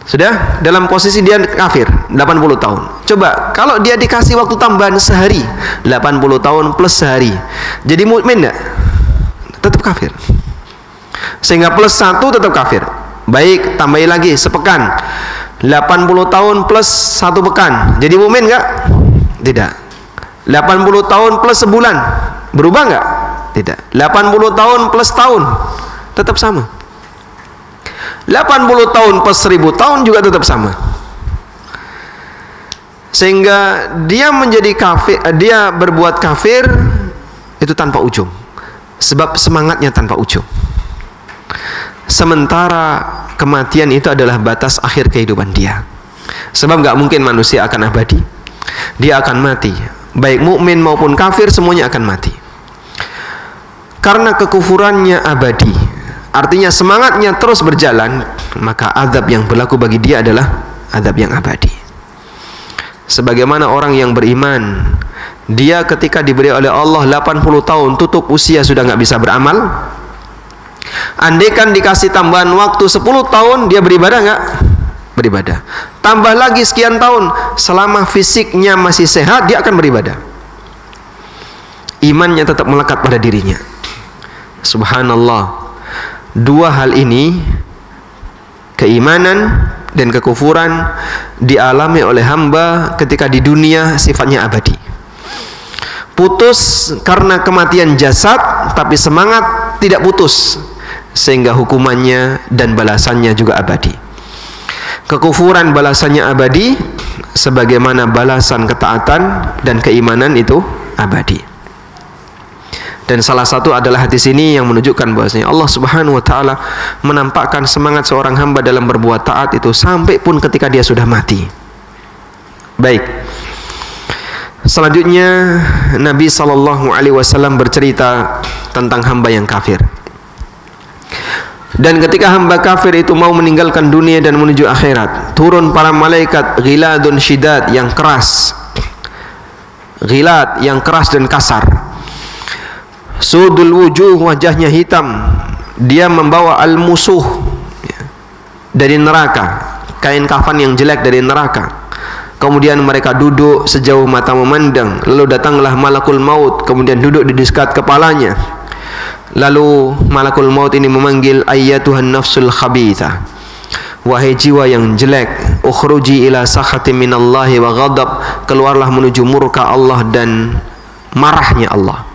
[SPEAKER 1] sudah dalam posisi dia kafir 80 tahun. Coba kalau dia dikasih waktu tambahan sehari, 80 tahun plus sehari, jadi mukmin enggak? Tetap kafir. Sehingga plus 1 tetap kafir. Baik, tambahin lagi sepekan, 80 tahun plus 1 pekan, jadi mukmin enggak? Tidak. 80 tahun plus sebulan, berubah enggak? Tidak. 80 tahun plus tahun, tetap sama. 80 tahun plus 1000 tahun juga tetap sama. Sehingga dia menjadi kafir, dia berbuat kafir itu tanpa ujung. Sebab semangatnya tanpa ujung. Sementara kematian itu adalah batas akhir kehidupan dia. Sebab gak mungkin manusia akan abadi. Dia akan mati. Baik mukmin maupun kafir semuanya akan mati. Karena kekufurannya abadi, artinya semangatnya terus berjalan, maka azab yang berlaku bagi dia adalah azab yang abadi. Sebagaimana orang yang beriman, dia ketika diberi oleh Allah 80 tahun tutup usia sudah nggak bisa beramal. Andaikan dikasih tambahan waktu 10 tahun, dia beribadah nggak? Beribadah. Tambah lagi sekian tahun, selama fisiknya masih sehat, dia akan beribadah. Imannya tetap melekat pada dirinya. Subhanallah. Dua hal ini, keimanan dan kekufuran, dialami oleh hamba ketika di dunia sifatnya abadi. Putus karena kematian jasad, tapi semangat tidak putus, sehingga hukumannya dan balasannya juga abadi. Kekufuran balasannya abadi, sebagaimana balasan ketaatan dan keimanan itu abadi. Dan salah satu adalah hadis ini yang menunjukkan bahwasanya Allah Subhanahu wa taala menampakkan semangat seorang hamba dalam berbuat taat itu sampai pun ketika dia sudah mati. Baik. Selanjutnya Nabi sallallahu alaihi wasallam bercerita tentang hamba yang kafir. Dan ketika hamba kafir itu mau meninggalkan dunia dan menuju akhirat, turun para malaikat ghiladun syidad yang keras. Ghilad yang keras dan kasar. Sudul wujuh, wajahnya hitam. Dia membawa al-musuh dari neraka, kain kafan yang jelek dari neraka. Kemudian mereka duduk sejauh mata memandang. Lalu datanglah malakul maut, kemudian duduk di dekat kepalanya. Lalu malakul maut ini memanggil, ayyatuhan nafsul khabithah, wahai jiwa yang jelek, ukhruji ila sakhati minallahi wa ghadab, keluarlah menuju murka Allah dan marahnya Allah.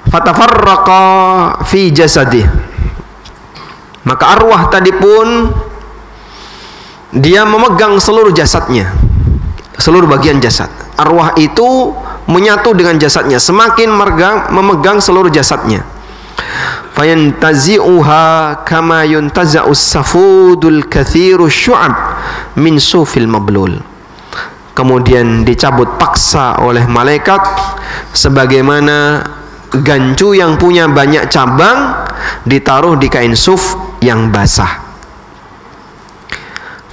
[SPEAKER 1] Fatafarraqa fi jasadih, maka arwah tadi pun dia memegang seluruh jasadnya, seluruh bagian jasad. Arwah itu menyatu dengan jasadnya, semakin memegang seluruh jasadnya. Fayantazi'uha kama yuntaza'us safudul kathiru syu'ab min sufil mablul. Kemudian dicabut paksa oleh malaikat sebagaimana gancu yang punya banyak cabang ditaruh di kain suf yang basah.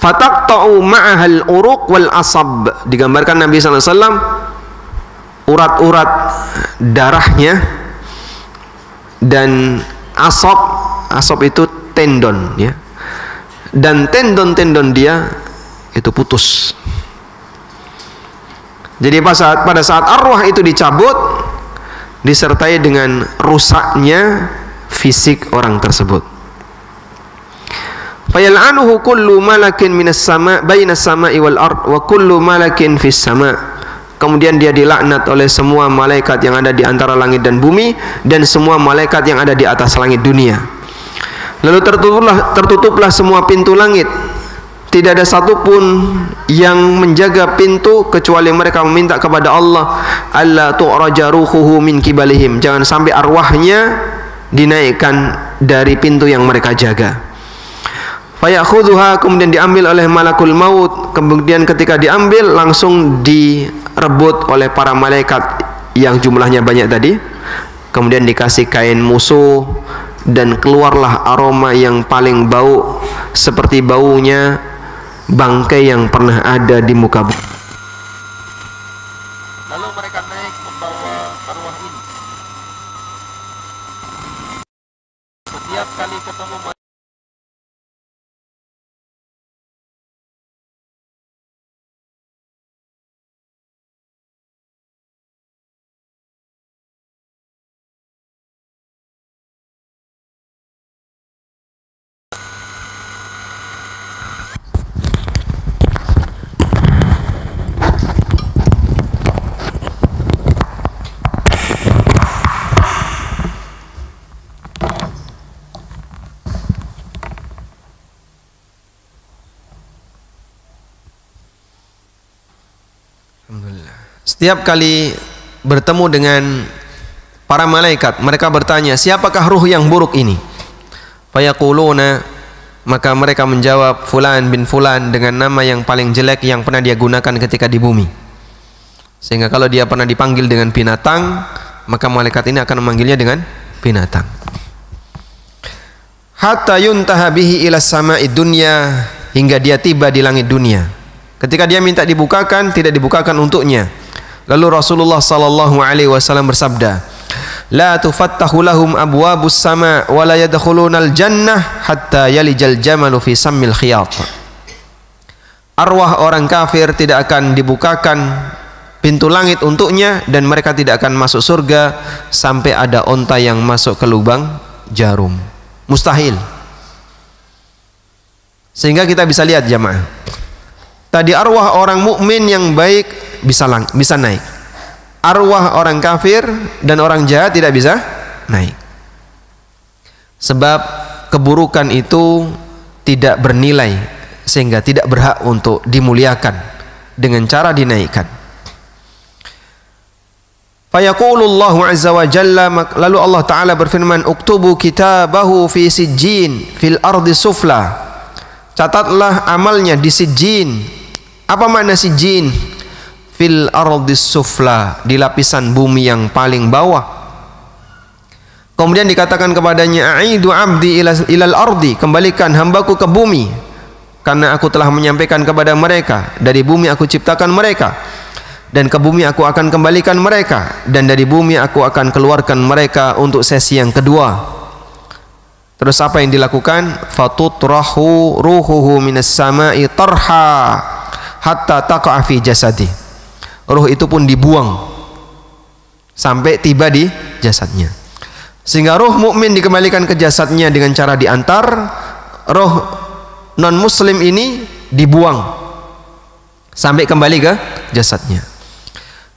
[SPEAKER 1] Fataqta'u ma'ahal uruq wal asab. Digambarkan Nabi SAW urat-urat darahnya dan asab itu tendon ya, dan tendon-tendon dia itu putus. Jadi pada saat arwah itu dicabut, disertai dengan rusaknya fisik orang tersebut. Fayal'anuhu kullu malakin minas sama' bainas sama'i wal ard wa kullu malakin fis sama'. Kemudian dia dilaknat oleh semua malaikat yang ada di antara langit dan bumi, dan semua malaikat yang ada di atas langit dunia. Lalu tertutuplah semua pintu langit. Tidak ada satupun yang menjaga pintu kecuali mereka meminta kepada Allah, alla tu'raja ruhuhu min kibalihim, jangan sampai arwahnya dinaikkan dari pintu yang mereka jaga. Fayakhudhuha, kemudian diambil oleh malakul maut. Kemudian ketika diambil langsung direbut oleh para malaikat yang jumlahnya banyak tadi. Kemudian dikasih kain musuh dan keluarlah aroma yang paling bau seperti baunya bangkai yang pernah ada di muka bumi. Lalu mereka naik membawa arwah ini. Setiap kali ketemu setiap kali bertemu dengan para malaikat, mereka bertanya, siapakah ruh yang buruk ini? Fayaquluna, maka mereka menjawab, fulan bin fulan, dengan nama yang paling jelek yang pernah dia gunakan ketika di bumi. Sehingga kalau dia pernah dipanggil dengan binatang, maka malaikat ini akan memanggilnya dengan binatang. Hatta yuntaha bihi ila sama'i dunya, hingga dia tiba di langit dunia. Ketika dia minta dibukakan, tidak dibukakan untuknya. Lalu Rasulullah sallallahu alaihi wasallam bersabda, la tufattahu lahum abwabus sama' wa la yadkhulunal jannah hatta yalijal jamalu fi sammil khiyat. Arwah orang kafir tidak akan dibukakan pintu langit untuknya, dan mereka tidak akan masuk surga sampai ada onta yang masuk ke lubang jarum. Mustahil. Sehingga kita bisa lihat jamaah, tadi arwah orang mukmin yang baik bisa naik. Arwah orang kafir dan orang jahat tidak bisa naik. Sebab keburukan itu tidak bernilai, sehingga tidak berhak untuk dimuliakan dengan cara dinaikkan. Fayaqulullahu azza wa jalla, lalu Allah Ta'ala berfirman, uktubu kitabahu fi sijjin fil ardi sufla. Catatlah amalnya di sijjin. Apa makna sijjin? Fil ardi sufla, di lapisan bumi yang paling bawah. Kemudian dikatakan kepadanya, aidu abdi ilal ardi, kembalikan hambaku ke bumi, karena aku telah menyampaikan kepada mereka, dari bumi aku ciptakan mereka, dan ke bumi aku akan kembalikan mereka, dan dari bumi aku akan keluarkan mereka untuk sesi yang kedua. Terus apa yang dilakukan? Fatutrahu ruhuhu minas sama'i tarha hatta taqa'a fi jasadi. Ruh itu pun dibuang sampai tiba di jasadnya. Sehingga ruh mukmin dikembalikan ke jasadnya dengan cara diantar, ruh non muslim ini dibuang sampai kembali ke jasadnya.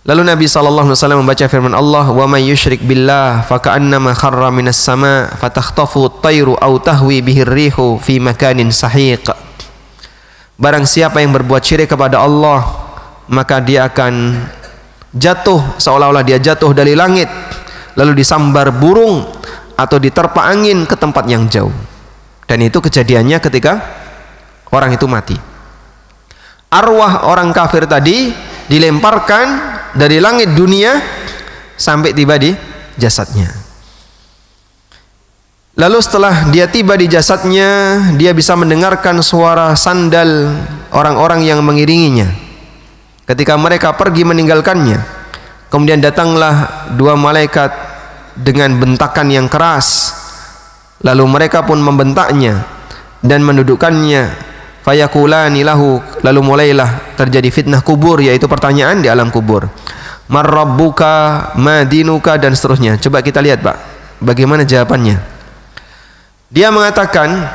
[SPEAKER 1] Lalu Nabi SAW membaca firman Allah, wa may yusyrik billah faka'annama kharra minas sama' fatakhtafu at-tayru aw tahwi bihi ar-rihu fi makanin sahiq. Barang siapa yang berbuat syirik kepada Allah, maka dia akan jatuh seolah-olah dia jatuh dari langit, lalu disambar burung atau diterpa angin ke tempat yang jauh. Dan itu kejadiannya ketika orang itu mati. Arwah orang kafir tadi dilemparkan dari langit dunia sampai tiba di jasadnya. Lalu setelah dia tiba di jasadnya, dia bisa mendengarkan suara sandal orang-orang yang mengiringinya ketika mereka pergi meninggalkannya. Kemudian datanglah dua malaikat dengan bentakan yang keras, lalu mereka pun membentaknya dan mendudukkannya. Fayaqulani lahu, lalu mulailah terjadi fitnah kubur, yaitu pertanyaan di alam kubur. Man rabbuka, ma dinuka, dan seterusnya. Coba kita lihat, Pak, bagaimana jawabannya. Dia mengatakan,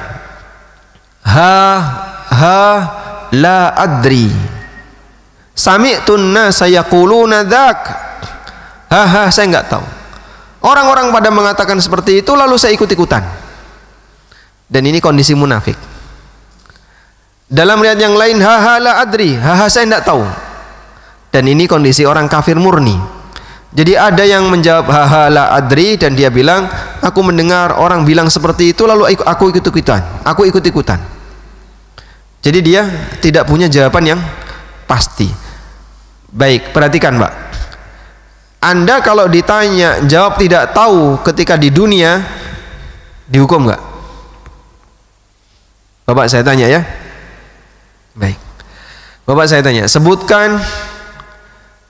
[SPEAKER 1] la adri. Sami'tun nasa yaquluna dzak. Saya enggak tahu. Orang-orang pada mengatakan seperti itu, lalu saya ikut-ikutan. Dan ini kondisi munafik. Dalam riwayat yang lain, la adri. Saya enggak tahu. Dan ini kondisi orang kafir murni. Jadi ada yang menjawab la adri, dan dia bilang, aku mendengar orang bilang seperti itu, lalu aku ikut-ikutan. Jadi dia tidak punya jawaban yang pasti. Baik, perhatikan, Pak. Anda kalau ditanya jawab tidak tahu ketika di dunia, dihukum nggak? Bapak saya tanya ya. Baik, Bapak saya tanya, sebutkan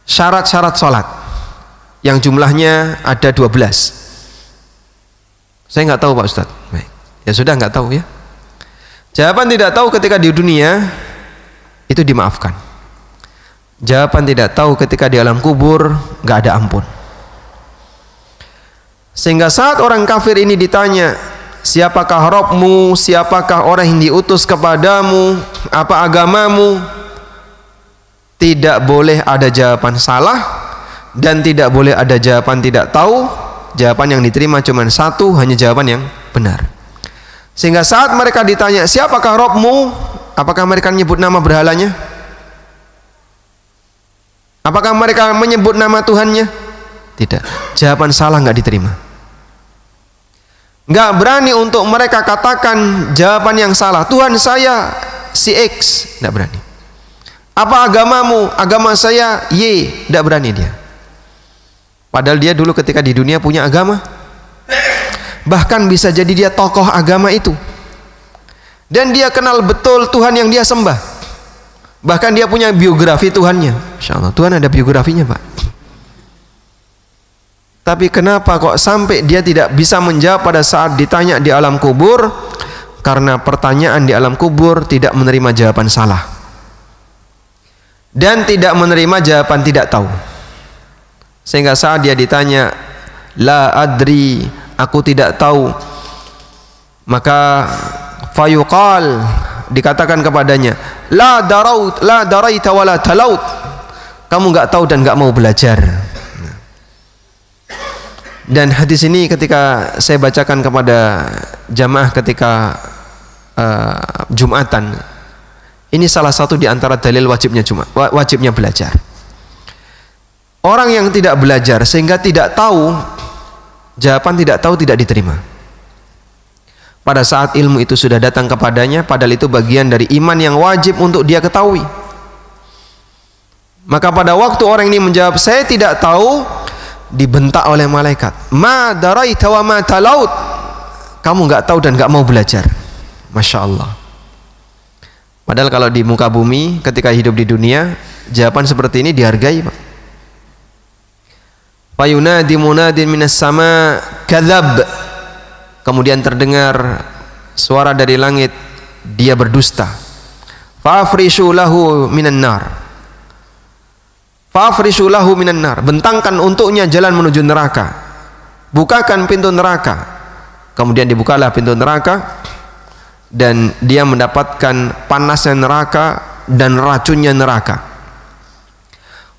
[SPEAKER 1] syarat-syarat sholat yang jumlahnya ada 12. Saya nggak tahu, Pak Ustadz. Baik, ya sudah, nggak tahu ya. Jawaban tidak tahu ketika di dunia itu dimaafkan. Jawaban tidak tahu ketika di alam kubur nggak ada ampun. Sehingga saat orang kafir ini ditanya, siapakah Rabbmu, siapakah orang yang diutus kepadamu, apa agamamu, tidak boleh ada jawaban salah dan tidak boleh ada jawaban tidak tahu. Jawaban yang diterima cuma satu, hanya jawaban yang benar. Sehingga saat mereka ditanya, siapakah Rabbmu, apakah mereka menyebut nama berhalanya? Apakah mereka menyebut nama Tuhannya? Tidak. Jawaban salah nggak diterima. Nggak berani untuk mereka katakan jawaban yang salah. Tuhan saya si X, nggak berani. Apa agamamu? Agama saya Y, nggak berani dia. Padahal dia dulu ketika di dunia punya agama. Bahkan bisa jadi dia tokoh agama itu. Dan dia kenal betul Tuhan yang dia sembah. Bahkan dia punya biografi Tuhannya. Masya Allah, Tuhan ada biografinya, Pak. Tapi kenapa kok sampai dia tidak bisa menjawab pada saat ditanya di alam kubur? Karena pertanyaan di alam kubur tidak menerima jawaban salah. Dan tidak menerima jawaban tidak tahu. Sehingga saat dia ditanya, la adri, aku tidak tahu, maka fayuqal, dikatakan kepadanya, la daraita wa la talaut, kamu nggak tahu dan nggak mau belajar. Dan hadis ini ketika saya bacakan kepada jamaah ketika Jumatan, ini salah satu di antara dalil wajibnya belajar. Orang yang tidak belajar sehingga tidak tahu, jawaban tidak tahu tidak diterima. Pada saat ilmu itu sudah datang kepadanya, padahal itu bagian dari iman yang wajib untuk dia ketahui. Maka pada waktu orang ini menjawab saya tidak tahu, dibentak oleh malaikat, ma daraita wa ma talaut, kamu nggak tahu dan nggak mau belajar. Masya Allah. Padahal kalau di muka bumi ketika hidup di dunia, jawaban seperti ini dihargai, Pak. Fayunadi munadin minas sama kadzab, kemudian terdengar suara dari langit, dia berdusta. Fa'afrishu lahu minan nar, fa'afrishu lahu minan nar, bentangkan untuknya jalan menuju neraka, bukakan pintu neraka. Kemudian dibukalah pintu neraka dan dia mendapatkan panasnya neraka dan racunnya neraka.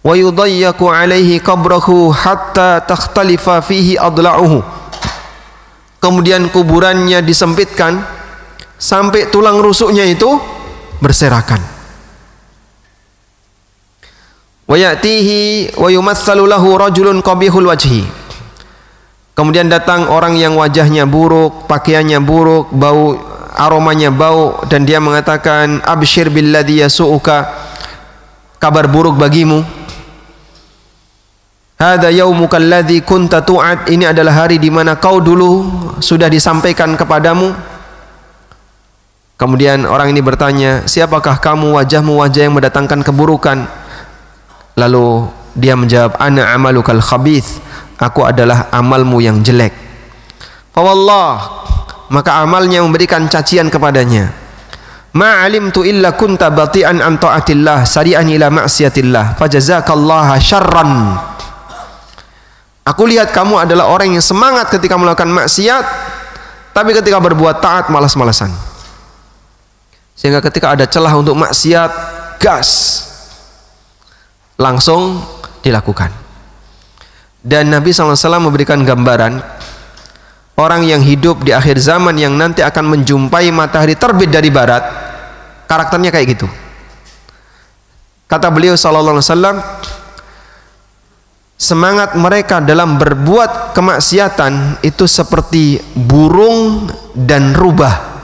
[SPEAKER 1] Wa yudayyaku alaihi qabrahu hatta takhtalifa fihi adla'uhu, kemudian kuburannya disempitkan sampai tulang rusuknya itu berserakan. Wa ya'tihi wa yumatsalu lahu rajulun qabihul wajhi, kemudian datang orang yang wajahnya buruk, pakaiannya buruk, bau, aromanya bau, dan dia mengatakan, absyir billadhi yasu'uka, kabar buruk bagimu. Hada yaumuka alladhi kunta tu'ad, ini adalah hari di mana kau dulu sudah disampaikan kepadamu. Kemudian orang ini bertanya, siapakah kamu, wajahmu wajah yang mendatangkan keburukan? Lalu dia menjawab, ana amalukal khabith, aku adalah amalmu yang jelek. Fawallah, maka amalnya memberikan cacian kepadanya. Ma alimtu illa kunta bati'an an ta'atillah sari'an ila ma'siyatillah fajazakallah syarran. Aku lihat kamu adalah orang yang semangat ketika melakukan maksiat, tapi ketika berbuat taat malas-malasan. Sehingga ketika ada celah untuk maksiat, gas, langsung dilakukan. Dan Nabi SAW memberikan gambaran orang yang hidup di akhir zaman yang nanti akan menjumpai matahari terbit dari barat, karakternya kayak gitu. Kata beliau SAW, semangat mereka dalam berbuat kemaksiatan itu seperti burung dan rubah.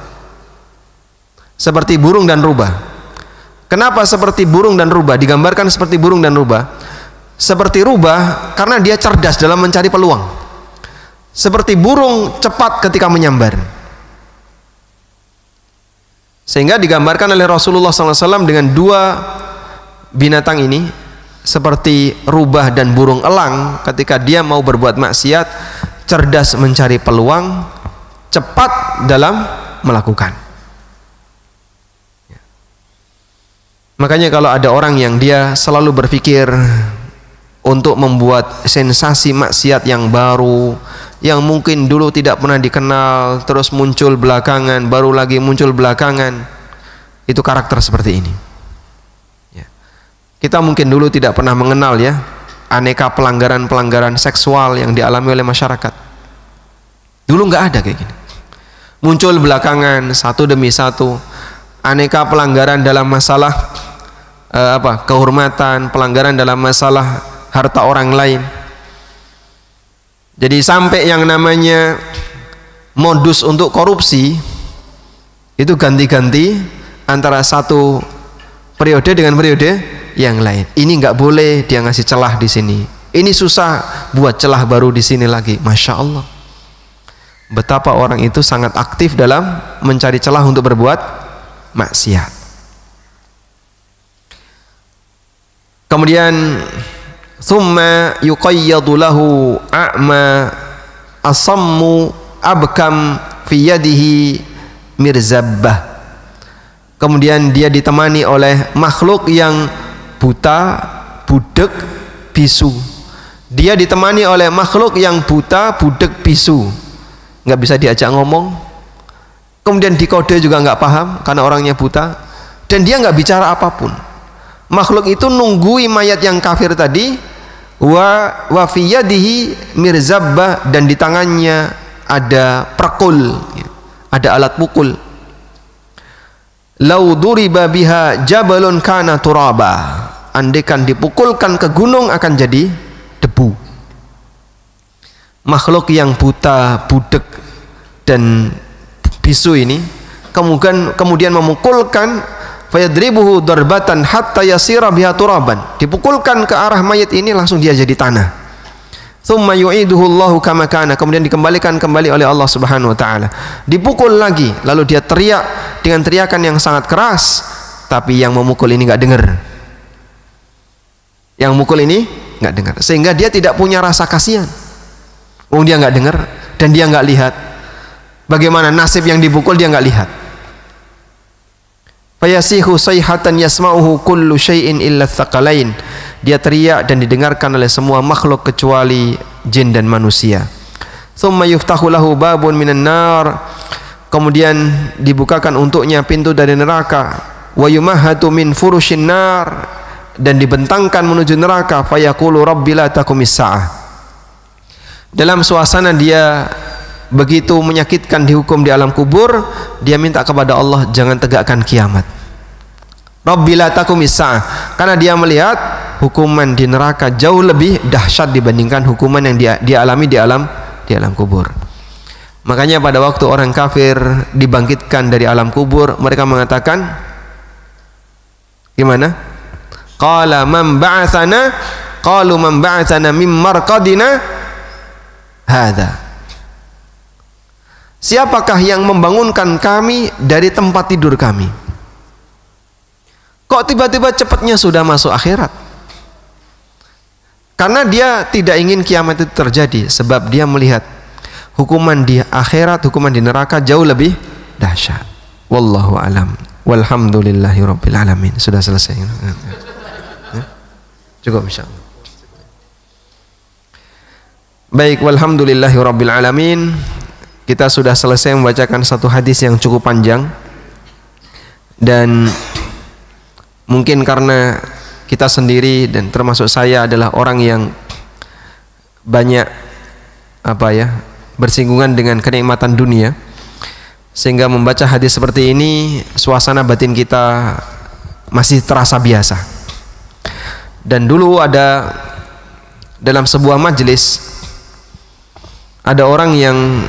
[SPEAKER 1] Seperti burung dan rubah. Kenapa seperti burung dan rubah? Digambarkan seperti burung dan rubah. Seperti rubah karena dia cerdas dalam mencari peluang. Seperti burung cepat ketika menyambar. Sehingga digambarkan oleh Rasulullah SAW dengan dua binatang ini seperti rubah dan burung elang. Ketika dia mau berbuat maksiat, cerdas mencari peluang, cepat dalam melakukan. Makanya kalau ada orang yang dia selalu berpikir untuk membuat sensasi maksiat yang baru, yang mungkin dulu tidak pernah dikenal, terus muncul belakangan, baru lagi muncul belakangan, itu karakter seperti ini. Ya. Kita mungkin dulu tidak pernah mengenal ya aneka pelanggaran-pelanggaran seksual yang dialami oleh masyarakat. Dulu nggak ada kayak gini. Muncul belakangan satu demi satu aneka pelanggaran dalam masalah kehormatan, pelanggaran dalam masalah harta orang lain. Jadi sampai yang namanya modus untuk korupsi itu ganti-ganti antara satu periode dengan periode yang lain. Ini nggak boleh, dia ngasih celah di sini. Ini susah, buat celah baru di sini lagi. Masya Allah, betapa orang itu sangat aktif dalam mencari celah untuk berbuat maksiat. Kemudian thumma yuqayyadu lahu a'ma asammu abkam fi yadihi mirzabbah. Kemudian dia ditemani oleh makhluk yang buta, budek, bisu. Dia ditemani oleh makhluk yang buta, budek, bisu. Nggak bisa diajak ngomong. Kemudian dikode juga nggak paham karena orangnya buta. Dan dia nggak bicara apapun. Makhluk itu nunggui mayat yang kafir tadi, wa fi yadihi mirzabbah, dan di tangannya ada perkul, ada alat pukul. Lau duriba biha jabalun kana turaba. Andaikan dipukulkan ke gunung akan jadi debu. Makhluk yang buta, budek dan bisu ini kemudian memukulkan, fayadribuhu darbatan hatta yasira biha turaban. Dipukulkan ke arah mayat ini langsung dia jadi tanah. Tsumma yu'iduhu Allahu kama kana. Kemudian dikembalikan kembali oleh Allah Subhanahu wa taala. Dipukul lagi, lalu dia teriak dengan teriakan yang sangat keras, tapi yang memukul ini enggak dengar. Yang mukul ini enggak dengar. Sehingga dia tidak punya rasa kasihan. Dia enggak dengar dan dia enggak lihat. Bagaimana nasib yang dipukul dia enggak lihat. Fayasihu sayhatan yasma'uhu kullu syai'in illa tsaqalain. Dia teriak dan didengarkan oleh semua makhluk kecuali jin dan manusia. Tsumma yuftahu lahu babun minan nar. Kemudian dibukakan untuknya pintu dari neraka. Wa yumahhatu min furushin nar, dan dibentangkan menuju neraka. Fayaqulu rabbi la taqumis sa'ah. Dalam suasana dia begitu menyakitkan dihukum di alam kubur, dia minta kepada Allah, jangan tegakkan kiamat. Rabbi la taqumis sa'ah, karena dia melihat hukuman di neraka jauh lebih dahsyat dibandingkan hukuman yang dia alami di alam kubur. Makanya pada waktu orang kafir dibangkitkan dari alam kubur, mereka mengatakan gimana? Qala man ba'atsana, qalu man ba'atsana mim marqadina hadza. Siapakah yang membangunkan kami dari tempat tidur kami? Kok tiba-tiba cepatnya sudah masuk akhirat? Karena dia tidak ingin kiamat itu terjadi, sebab dia melihat hukuman di akhirat, hukuman di neraka jauh lebih dahsyat. Wallahu alam. Walhamdulillahirabbil alamin. Sudah selesai. Cukup insyaallah. Baik, walhamdulillahirabbil alamin. Kita sudah selesai membacakan satu hadis yang cukup panjang, dan mungkin karena kita sendiri dan termasuk saya adalah orang yang banyak bersinggungan dengan kenikmatan dunia, sehingga membaca hadis seperti ini suasana batin kita masih terasa biasa. Dan dulu ada dalam sebuah majelis ada orang yang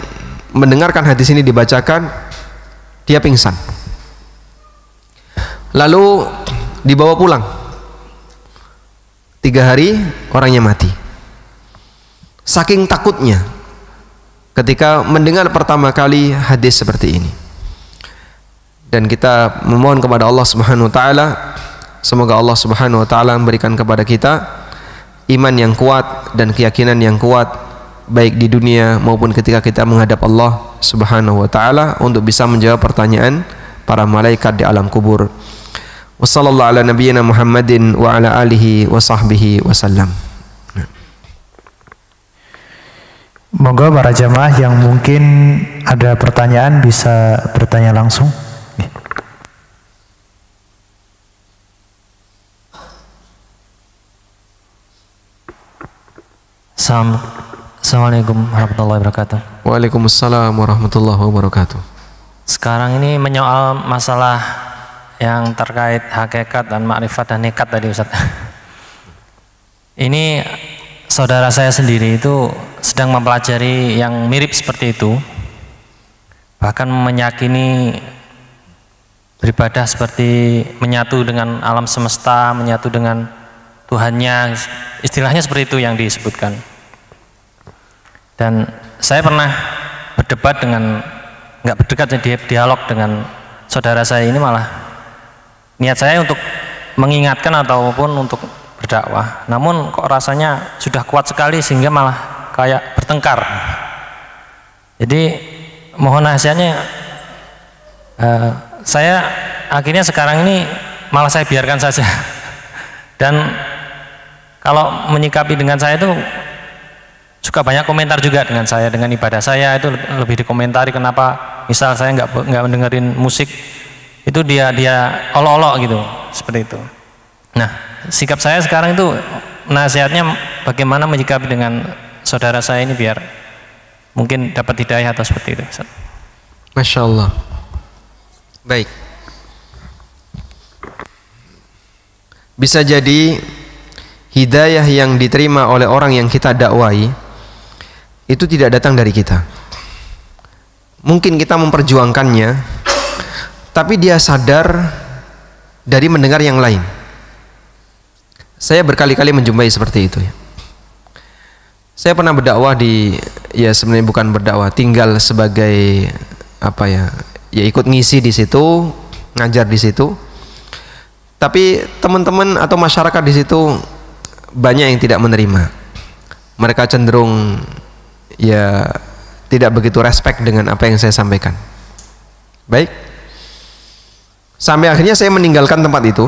[SPEAKER 1] mendengarkan hadis ini dibacakan, dia pingsan, lalu dibawa pulang. 3 hari orangnya mati. Saking takutnya ketika mendengar pertama kali hadis seperti ini. Dan kita memohon kepada Allah Subhanahu wa taala, semoga Allah Subhanahu wa taala memberikan kepada kita iman yang kuat dan keyakinan yang kuat, baik di dunia maupun ketika kita menghadap Allah Subhanahu wa taala untuk bisa menjawab pertanyaan para malaikat di alam kubur. Wassallallahu ala nabiyyina Muhammadin wa ala alihi wa sahbihi wasallam.
[SPEAKER 2] Moga para jamaah yang mungkin ada pertanyaan bisa bertanya langsung.
[SPEAKER 3] Assalamualaikum warahmatullahi wabarakatuh.
[SPEAKER 1] Waalaikumsalam warahmatullahi wabarakatuh.
[SPEAKER 3] Sekarang ini menyoal masalah yang terkait hakikat dan makrifat dan nekat tadi Ustaz. Ini saudara saya sendiri itu sedang mempelajari yang mirip seperti itu, bahkan meyakini beribadah seperti menyatu dengan alam semesta, menyatu dengan Tuhannya, istilahnya seperti itu yang disebutkan. Dan saya pernah berdebat dengan, nggak berdebat, dialog dengan saudara saya ini, malah niat saya untuk mengingatkan ataupun untuk berdakwah, namun kok rasanya sudah kuat sekali sehingga malah kayak bertengkar. Jadi mohon nasihatnya. Saya akhirnya sekarang ini malah saya biarkan saja. Dan kalau menyikapi dengan saya itu suka banyak komentar juga dengan saya, dengan ibadah saya itu lebih dikomentari. Kenapa misal saya nggak mendengarin musik itu dia olok-olok gitu, seperti itu. Nah, sikap saya sekarang itu nasihatnya bagaimana menyikapi dengan saudara saya ini biar mungkin dapat hidayah atau seperti itu.
[SPEAKER 1] Masya Allah. Baik. Bisa jadi hidayah yang diterima oleh orang yang kita dakwai itu tidak datang dari kita. Mungkin kita memperjuangkannya, tapi dia sadar dari mendengar yang lain. Saya berkali-kali menjumpai seperti itu ya. Saya pernah berdakwah sebenarnya bukan berdakwah, tinggal sebagai ya ikut ngisi di situ, ngajar di situ. Tapi teman-teman atau masyarakat di situ banyak yang tidak menerima. Mereka cenderung tidak begitu respect dengan apa yang saya sampaikan. Baik. Sampai akhirnya saya meninggalkan tempat itu.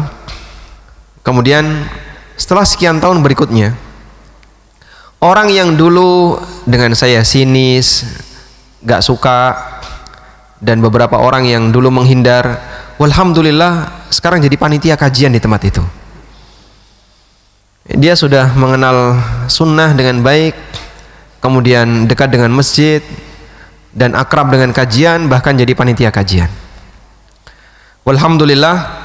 [SPEAKER 1] Kemudian setelah sekian tahun berikutnya, orang yang dulu dengan saya sinis, gak suka, dan beberapa orang yang dulu menghindar, walhamdulillah sekarang jadi panitia kajian di tempat itu. Dia sudah mengenal sunnah dengan baik, kemudian dekat dengan masjid dan akrab dengan kajian, bahkan jadi panitia kajian. Walhamdulillah,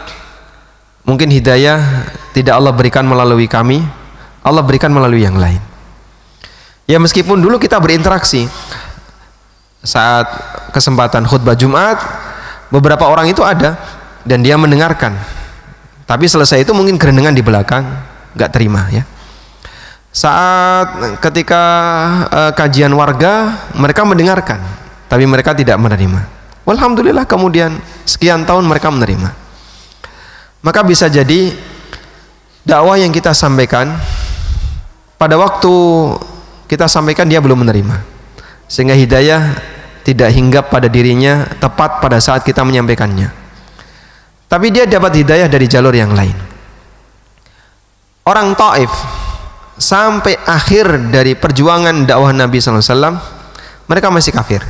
[SPEAKER 1] mungkin hidayah tidak Allah berikan melalui kami, Allah berikan melalui yang lain. Ya meskipun dulu kita berinteraksi saat kesempatan khutbah Jumat, beberapa orang itu ada dan dia mendengarkan, tapi selesai itu mungkin kerendengan di belakang, nggak terima ya. Saat ketika kajian warga, mereka mendengarkan, tapi mereka tidak menerima. Walhamdulillah kemudian sekian tahun mereka menerima. Maka bisa jadi dakwah yang kita sampaikan pada waktu kita sampaikan dia belum menerima, sehingga hidayah tidak hinggap pada dirinya tepat pada saat kita menyampaikannya. Tapi dia dapat hidayah dari jalur yang lain. Orang Taif sampai akhir dari perjuangan dakwah Nabi SAW, mereka masih kafir.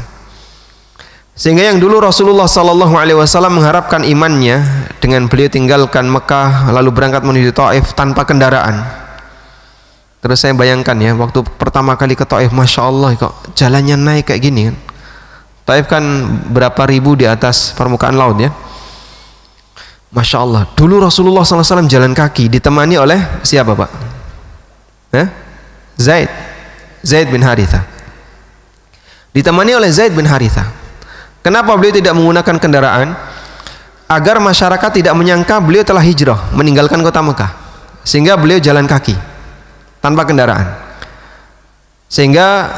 [SPEAKER 1] Sehingga yang dulu Rasulullah SAW mengharapkan imannya dengan beliau tinggalkan Mekah lalu berangkat menuju Taif tanpa kendaraan. Terus saya bayangkan ya, waktu pertama kali ke Taif, Masya Allah kok jalannya naik kayak gini kan. Taif kan berapa ribu di atas permukaan laut ya. Masya Allah, dulu Rasulullah SAW jalan kaki ditemani oleh siapa Pak? Zaid bin Haritha. Ditemani oleh Zaid bin Haritha. Kenapa beliau tidak menggunakan kendaraan? Agar masyarakat tidak menyangka beliau telah hijrah meninggalkan kota Mekah, sehingga beliau jalan kaki tanpa kendaraan. Sehingga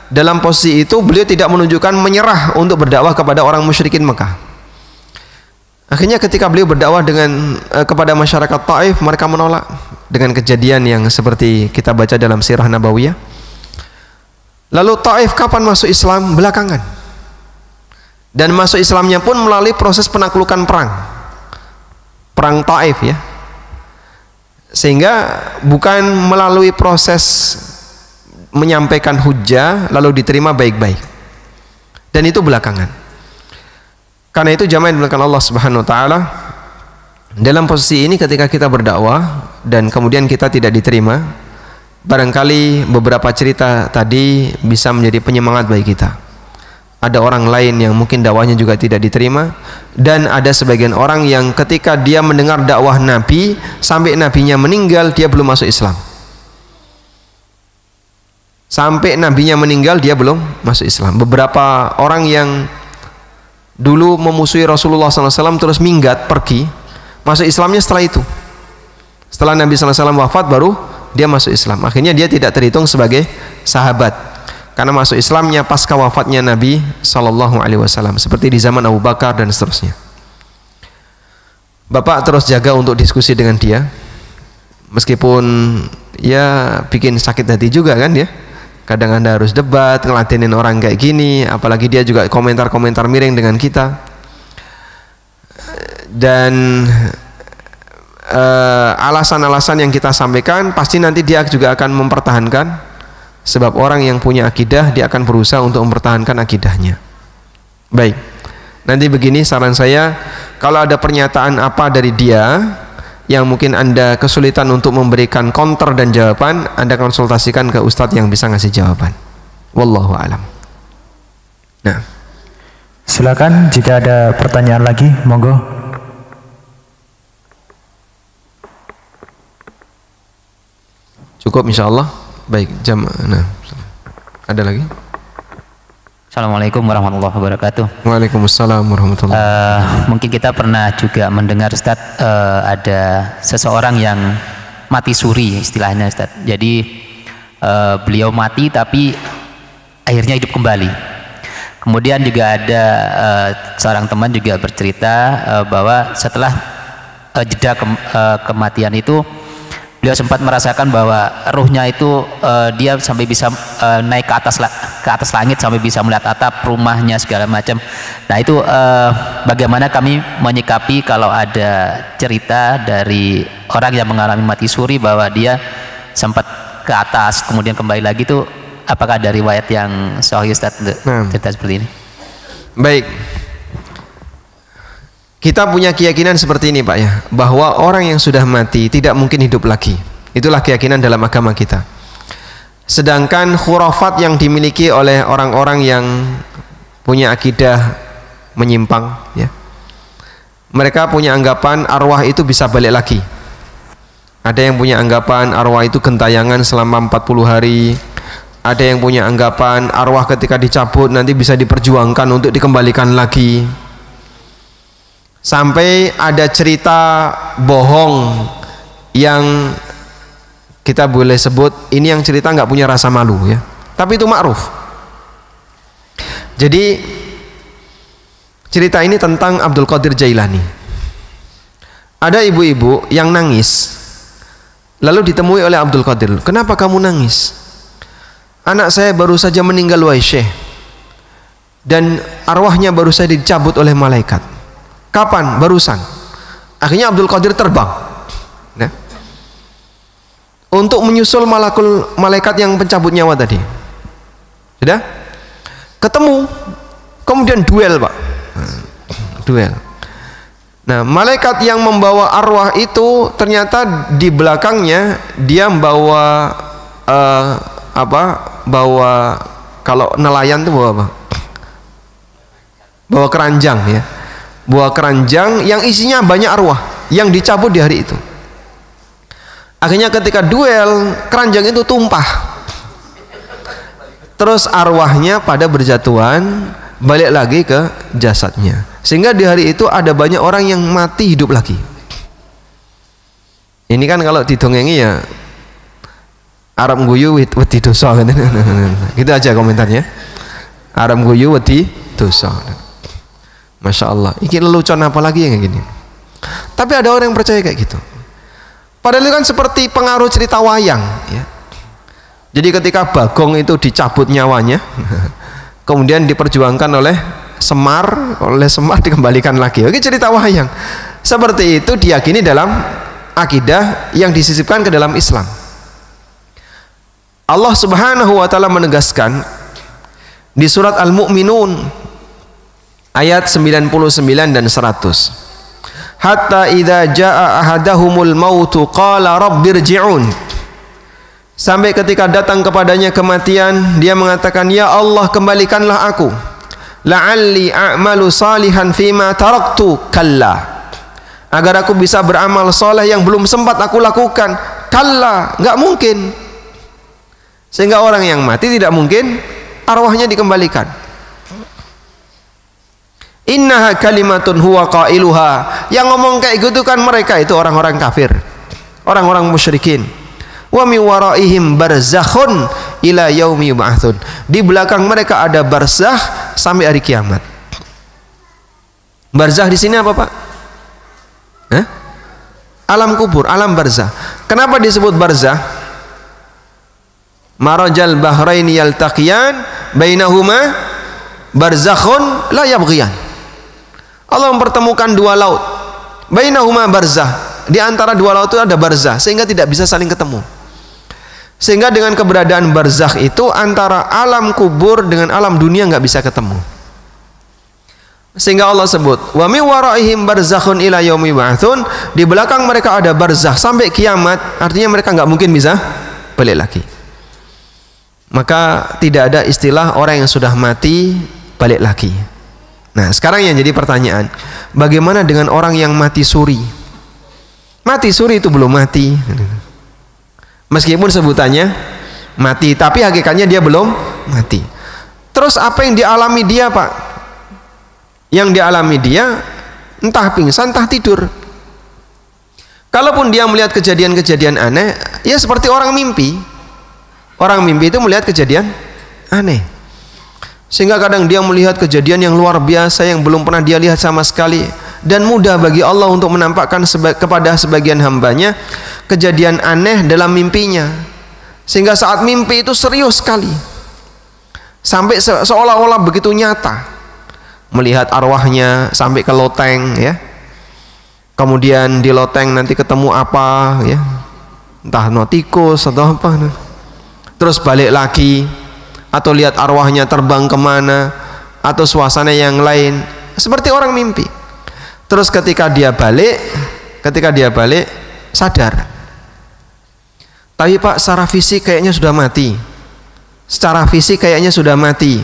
[SPEAKER 1] dalam posisi itu beliau tidak menunjukkan menyerah untuk berdakwah kepada orang musyrikin Mekah. Akhirnya ketika beliau berdakwah kepada masyarakat Taif, mereka menolak dengan kejadian yang seperti kita baca dalam Sirah Nabawiyah. Lalu Taif kapan masuk Islam? Belakangan. Dan masuk Islamnya pun melalui proses penaklukan perang Taif ya. Sehingga bukan melalui proses menyampaikan hujjah lalu diterima baik-baik. Dan itu belakangan. Karena itu jamaah yang dimuliakan Allah Subhanahu wa taala, dalam posisi ini ketika kita berdakwah dan kemudian kita tidak diterima, barangkali beberapa cerita tadi bisa menjadi penyemangat bagi kita. Ada orang lain yang mungkin dakwahnya juga tidak diterima, dan ada sebagian orang yang ketika dia mendengar dakwah Nabi sampai nabinya meninggal dia belum masuk Islam. Sampai nabinya meninggal dia belum masuk Islam. Beberapa orang yang dulu memusuhi Rasulullah SAW terus minggat pergi, masuk Islamnya setelah itu. Setelah Nabi SAW wafat baru dia masuk Islam. Akhirnya dia tidak terhitung sebagai sahabat karena masuk Islamnya pasca wafatnya Nabi SAW, seperti di zaman Abu Bakar dan seterusnya. Bapak terus jaga untuk diskusi dengan dia, meskipun ya bikin sakit hati juga kan ya. Kadang Anda harus debat, ngelatinin orang kayak gini, apalagi dia juga komentar-komentar miring dengan kita. Dan alasan-alasan yang kita sampaikan pasti nanti dia juga akan mempertahankan, sebab orang yang punya akidah dia akan berusaha untuk mempertahankan akidahnya. Baik, nanti begini saran saya, kalau ada pernyataan apa dari dia yang mungkin Anda kesulitan untuk memberikan counter dan jawaban, Anda konsultasikan ke Ustadz yang bisa ngasih jawaban. Wallahu a'lam. Nah,
[SPEAKER 2] silakan jika ada pertanyaan lagi, monggo.
[SPEAKER 1] Cukup insyaallah. Baik, jam. Nah, ada lagi?
[SPEAKER 4] Assalamualaikum warahmatullahi wabarakatuh.
[SPEAKER 1] Waalaikumsalam warahmatullahi wabarakatuh.
[SPEAKER 4] Mungkin kita pernah juga mendengar Ustadz, ada seseorang yang mati suri istilahnya Ustadz. Jadi beliau mati tapi akhirnya hidup kembali. Kemudian juga ada seorang teman juga bercerita bahwa setelah jeda kematian itu beliau sempat merasakan bahwa ruhnya itu dia sampai bisa naik ke atas langit, sampai bisa melihat atap rumahnya segala macam. Nah itu bagaimana kami menyikapi kalau ada cerita dari orang yang mengalami mati suri bahwa dia sempat ke atas kemudian kembali lagi, itu apakah ada riwayat yang sahih Ustaz cerita seperti ini?
[SPEAKER 1] Baik, kita punya keyakinan seperti ini Pak ya, bahwa orang yang sudah mati tidak mungkin hidup lagi. Itulah keyakinan dalam agama kita. Sedangkan khurafat yang dimiliki oleh orang-orang yang punya akidah menyimpang ya, mereka punya anggapan arwah itu bisa balik lagi. Ada yang punya anggapan arwah itu gentayangan selama 40 hari. Ada yang punya anggapan arwah ketika dicabut nanti bisa diperjuangkan untuk dikembalikan lagi. Sampai ada cerita bohong yang kita boleh sebut ini yang cerita nggak punya rasa malu ya, tapi itu ma'ruf. Jadi cerita ini tentang Abdul Qadir Jailani. Ada ibu-ibu yang nangis, lalu ditemui oleh Abdul Qadir. Kenapa kamu nangis? Anak saya baru saja meninggal wahai Syekh, dan arwahnya baru saja dicabut oleh malaikat. Kapan? Barusan. Akhirnya Abdul Qadir terbang. Nah, untuk menyusul malaikat yang pencabut nyawa tadi. Sudah? Ketemu, kemudian duel, Pak. Duel. Nah, malaikat yang membawa arwah itu ternyata di belakangnya dia membawa bawa, kalau nelayan itu bawa apa? Bawa keranjang ya. Bawa keranjang yang isinya banyak arwah yang dicabut di hari itu. Akhirnya ketika duel, keranjang itu tumpah. Terus arwahnya pada berjatuhan balik lagi ke jasadnya. Sehingga di hari itu ada banyak orang yang mati hidup lagi. Ini kan kalau didongengi ya Arab guyu wedi dosa gitu. Gitu aja komentarnya. Arab guyu wedi dosa. Masya Allah. Ini lelucon apa lagi yang kayak gini. Tapi ada orang yang percaya kayak gitu. Padahal itu kan seperti pengaruh cerita wayang ya. Jadi ketika Bagong itu dicabut nyawanya, kemudian diperjuangkan oleh Semar dikembalikan lagi. Oke, cerita wayang. Seperti itu diyakini dalam akidah yang disisipkan ke dalam Islam. Allah Subhanahu wa taala menegaskan di surat Al-Mu'minun ayat 99 dan 100. Hatta idza jaa ahadahumul mautu qala rabbirji'un. Sampai ketika datang kepadanya kematian, dia mengatakan, ya Allah, kembalikanlah aku. La'alli a'malu salihan fima taraktu. Kalla. Agar aku bisa beramal soleh yang belum sempat aku lakukan. Kalla, enggak mungkin. Sehingga orang yang mati tidak mungkin arwahnya dikembalikan. Innaha kalimatun huwa qailuha. Yang ngomong kayak gitu kan mereka itu orang-orang kafir, orang-orang musyrikin. Wa mi waraihim barzakhun ila yaumi yub'atsun. Di belakang mereka ada barzakh sampai hari kiamat. Barzakh di sini apa, Pak? Alam kubur, alam barzakh. Kenapa disebut barzakh? Marajal bahraini yaltaqiyan bainahuma barzakhun la yabghiyan. Allah mempertemukan dua laut. Bainahuma barzakh. Di antara dua laut itu ada barzakh sehingga tidak bisa saling ketemu. Sehingga dengan keberadaan barzakh itu antara alam kubur dengan alam dunia nggak bisa ketemu. Sehingga Allah sebut, wa mi waraihim barzakhun ila yaumi yub'atsun. Di belakang mereka ada barzakh sampai kiamat, artinya mereka nggak mungkin bisa balik lagi. Maka tidak ada istilah orang yang sudah mati balik lagi. Nah, sekarang yang jadi pertanyaan, bagaimana dengan orang yang mati suri? Mati suri itu belum mati. Meskipun sebutannya mati, tapi hakikatnya dia belum mati. Terus apa yang dialami dia, Pak? Yang dialami dia entah pingsan, entah tidur. Kalaupun dia melihat kejadian-kejadian aneh, ya seperti orang mimpi. Orang mimpi itu melihat kejadian aneh. Sehingga kadang dia melihat kejadian yang luar biasa yang belum pernah dia lihat sama sekali. Dan mudah bagi Allah untuk menampakkan kepada sebagian hambanya kejadian aneh dalam mimpinya. Sehingga saat mimpi itu serius sekali. Sampai seolah-olah begitu nyata. Melihat arwahnya sampai ke loteng ya. Kemudian di loteng nanti ketemu apa ya. Entah notikus atau apa. Terus balik lagi. Atau lihat arwahnya terbang kemana, atau suasana yang lain, seperti orang mimpi. Terus ketika dia balik sadar. Tapi Pak, secara fisik kayaknya sudah mati. Secara fisik kayaknya sudah mati.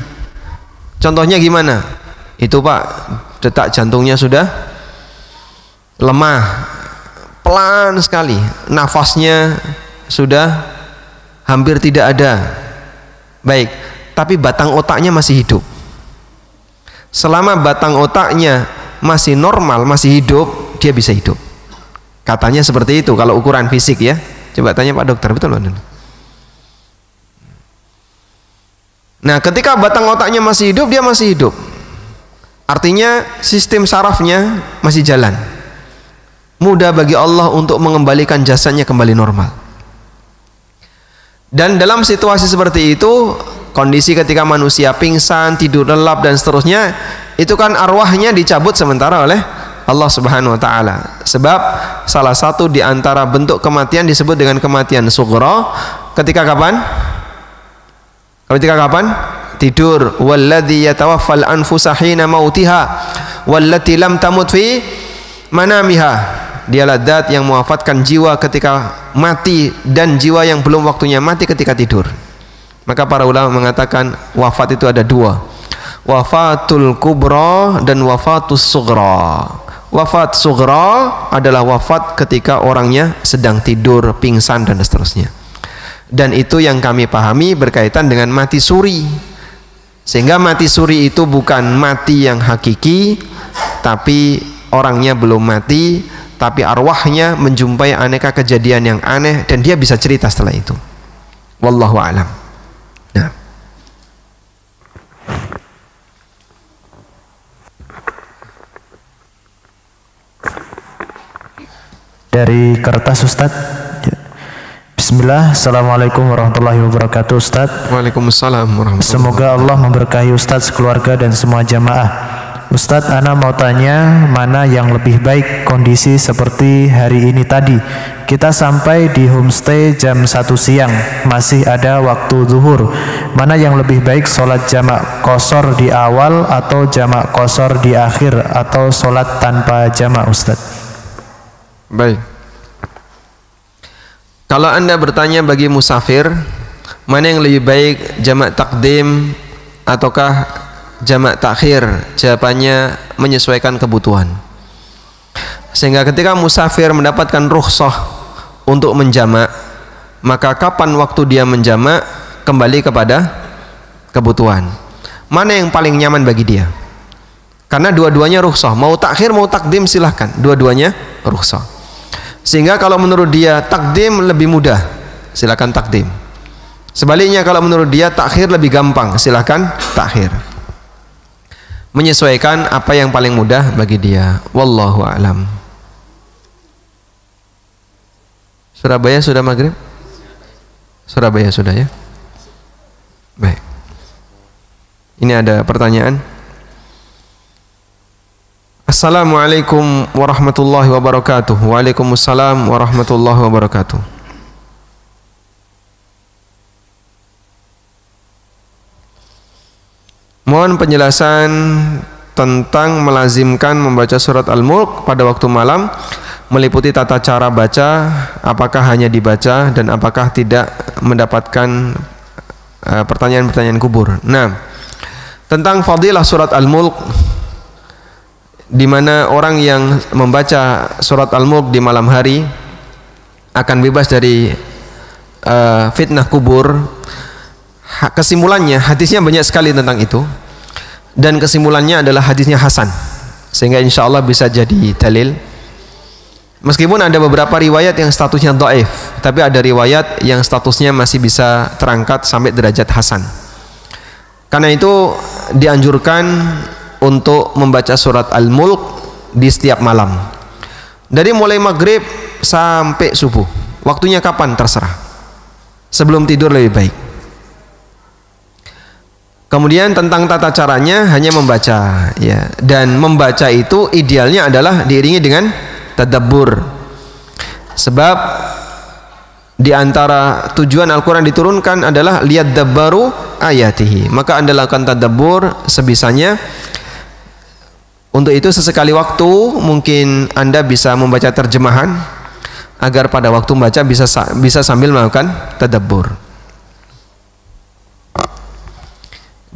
[SPEAKER 1] Contohnya gimana? Itu Pak, detak jantungnya sudah lemah, pelan sekali, nafasnya sudah hampir tidak ada. Baik, tapi batang otaknya masih hidup. Selama batang otaknya masih normal, masih hidup, dia bisa hidup. Katanya seperti itu kalau ukuran fisik ya. Coba tanya Pak Dokter, betul loh. Nah, ketika batang otaknya masih hidup, dia masih hidup. Artinya sistem sarafnya masih jalan. Mudah bagi Allah untuk mengembalikan jasadnya kembali normal. Dan dalam situasi seperti itu, kondisi ketika manusia pingsan, tidur lelap dan seterusnya, itu kan arwahnya dicabut sementara oleh Allah Subhanahu wa taala. Sebab salah satu di antara bentuk kematian disebut dengan kematian sughra ketika kapan? Ketika kapan? Tidur. Walladzi yatawaffal anfusa hina mautiha wallati lam tamut fi manamiha. Dialah zat yang mewafatkan jiwa ketika mati dan jiwa yang belum waktunya mati ketika tidur. Maka para ulama mengatakan wafat itu ada dua, wafatul kubra dan wafatus sughra. Wafat sughra adalah wafat ketika orangnya sedang tidur, pingsan dan seterusnya. Dan itu yang kami pahami berkaitan dengan mati suri. Sehingga mati suri itu bukan mati yang hakiki, tapi orangnya belum mati, tapi arwahnya menjumpai aneka kejadian yang aneh dan dia bisa cerita setelah itu. Wallahu a'lam. Nah.
[SPEAKER 2] Dari kertas Ustaz. Bismillah. Assalamualaikum warahmatullahi wabarakatuh Ustaz.
[SPEAKER 1] Waalaikumsalam warahmatullahi wabarakatuh.
[SPEAKER 2] Semoga Allah memberkahi Ustaz, keluarga dan semua jamaah. Ustadz, ana mau tanya mana yang lebih baik kondisi seperti hari ini tadi. Kita sampai di homestay jam 1 siang, masih ada waktu zuhur. Mana yang lebih baik, sholat jamak qashar di awal atau jamak qashar di akhir, atau sholat tanpa jamak Ustadz?
[SPEAKER 1] Baik. Kalau Anda bertanya bagi musafir, mana yang lebih baik, jamak takdim ataukah jamak takhir? Jawabannya menyesuaikan kebutuhan. Sehingga ketika musafir mendapatkan rukhsah untuk menjamak, maka kapan waktu dia menjamak kembali kepada kebutuhan. Mana yang paling nyaman bagi dia? Karena dua-duanya rukhsah, mau takhir mau takdim silahkan, dua-duanya rukhsah. Sehingga kalau menurut dia takdim lebih mudah, silahkan takdim. Sebaliknya kalau menurut dia takhir lebih gampang, silahkan takhir. Menyesuaikan apa yang paling mudah bagi dia. Wallahu a'lam. Surabaya sudah maghrib? Surabaya sudah ya? Baik. Ini ada pertanyaan. Assalamualaikum warahmatullahi wabarakatuh. Waalaikumsalam warahmatullahi wabarakatuh. Mohon penjelasan tentang melazimkan membaca surat Al-Mulk pada waktu malam, meliputi tata cara baca, apakah hanya dibaca dan apakah tidak mendapatkan pertanyaan-pertanyaan kubur. Nah, tentang fadilah surat Al-Mulk, di mana orang yang membaca surat Al-Mulk di malam hari akan bebas dari fitnah kubur. Kesimpulannya, hadisnya banyak sekali tentang itu, dan kesimpulannya adalah hadisnya hasan, sehingga insya Allah bisa jadi dalil. Meskipun ada beberapa riwayat yang statusnya dhaif, tapi ada riwayat yang statusnya masih bisa terangkat sampai derajat hasan. Karena itu dianjurkan untuk membaca surat Al-Mulk di setiap malam, dari mulai maghrib sampai subuh. Waktunya kapan terserah, sebelum tidur lebih baik. Kemudian tentang tata caranya hanya membaca ya, dan membaca itu idealnya adalah diiringi dengan tadabbur. Sebab di antara tujuan Al-Qur'an diturunkan adalah liyadabbaru ayatihi. Maka Anda lakukan tadabbur sebisanya. Untuk itu sesekali waktu mungkin Anda bisa membaca terjemahan agar pada waktu membaca bisa sambil melakukan tadabbur.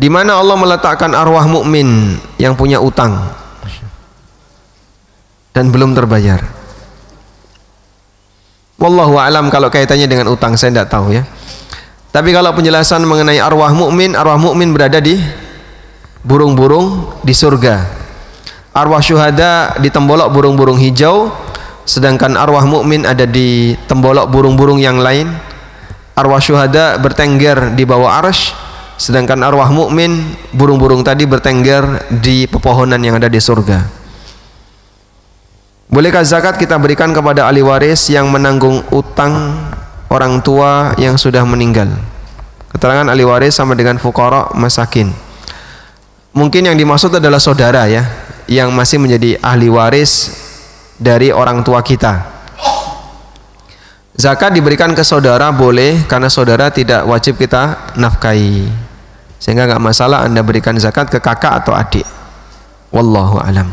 [SPEAKER 1] Di mana Allah meletakkan arwah mukmin yang punya utang dan belum terbayar? Wallahu a'lam kalau kaitannya dengan utang saya tidak tahu ya. Tapi kalau penjelasan mengenai arwah mukmin berada di burung-burung di surga. Arwah syuhada di tembolok burung-burung hijau, sedangkan arwah mukmin ada di tembolok burung-burung yang lain. Arwah syuhada bertengger di bawah arsy, sedangkan arwah mukmin burung-burung tadi bertengger di pepohonan yang ada di surga. Bolehkah zakat kita berikan kepada ahli waris yang menanggung utang orang tua yang sudah meninggal? Keterangan ahli waris sama dengan fuqara masakin. Mungkin yang dimaksud adalah saudara ya, yang masih menjadi ahli waris dari orang tua kita. Zakat diberikan ke saudara boleh karena saudara tidak wajib kita nafkahi, sehingga nggak masalah Anda berikan zakat ke kakak atau adik. Wallahu alam.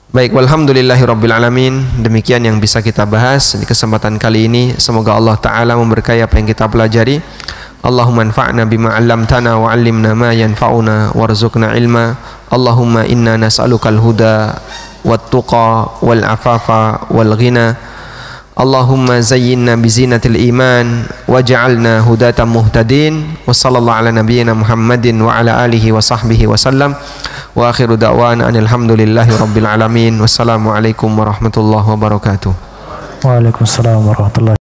[SPEAKER 1] Baik, walhamdulillahirabbil alamin. Demikian yang bisa kita bahas di kesempatan kali ini. Semoga Allah taala memberkahi apa yang kita pelajari. Allahumma anfa'na bima 'allamtana wa 'allimna ma yanfa'una warzuqna ilma. Allahumma inna nas'alukal huda wat tuqa wal afafa wal ghina. Allahumma zayyinna bizinatil iman waj'alna hudatan muhtadin. Wa sallallahu ala nabiyyina Muhammadin wa ala alihi wa sahbihi wa sallam. Wa akhiru da'wana alhamdulillahi rabbil alamin. Wassalamualaikum warahmatullahi wabarakatuh.
[SPEAKER 2] Waalaikumsalam warahmatullahi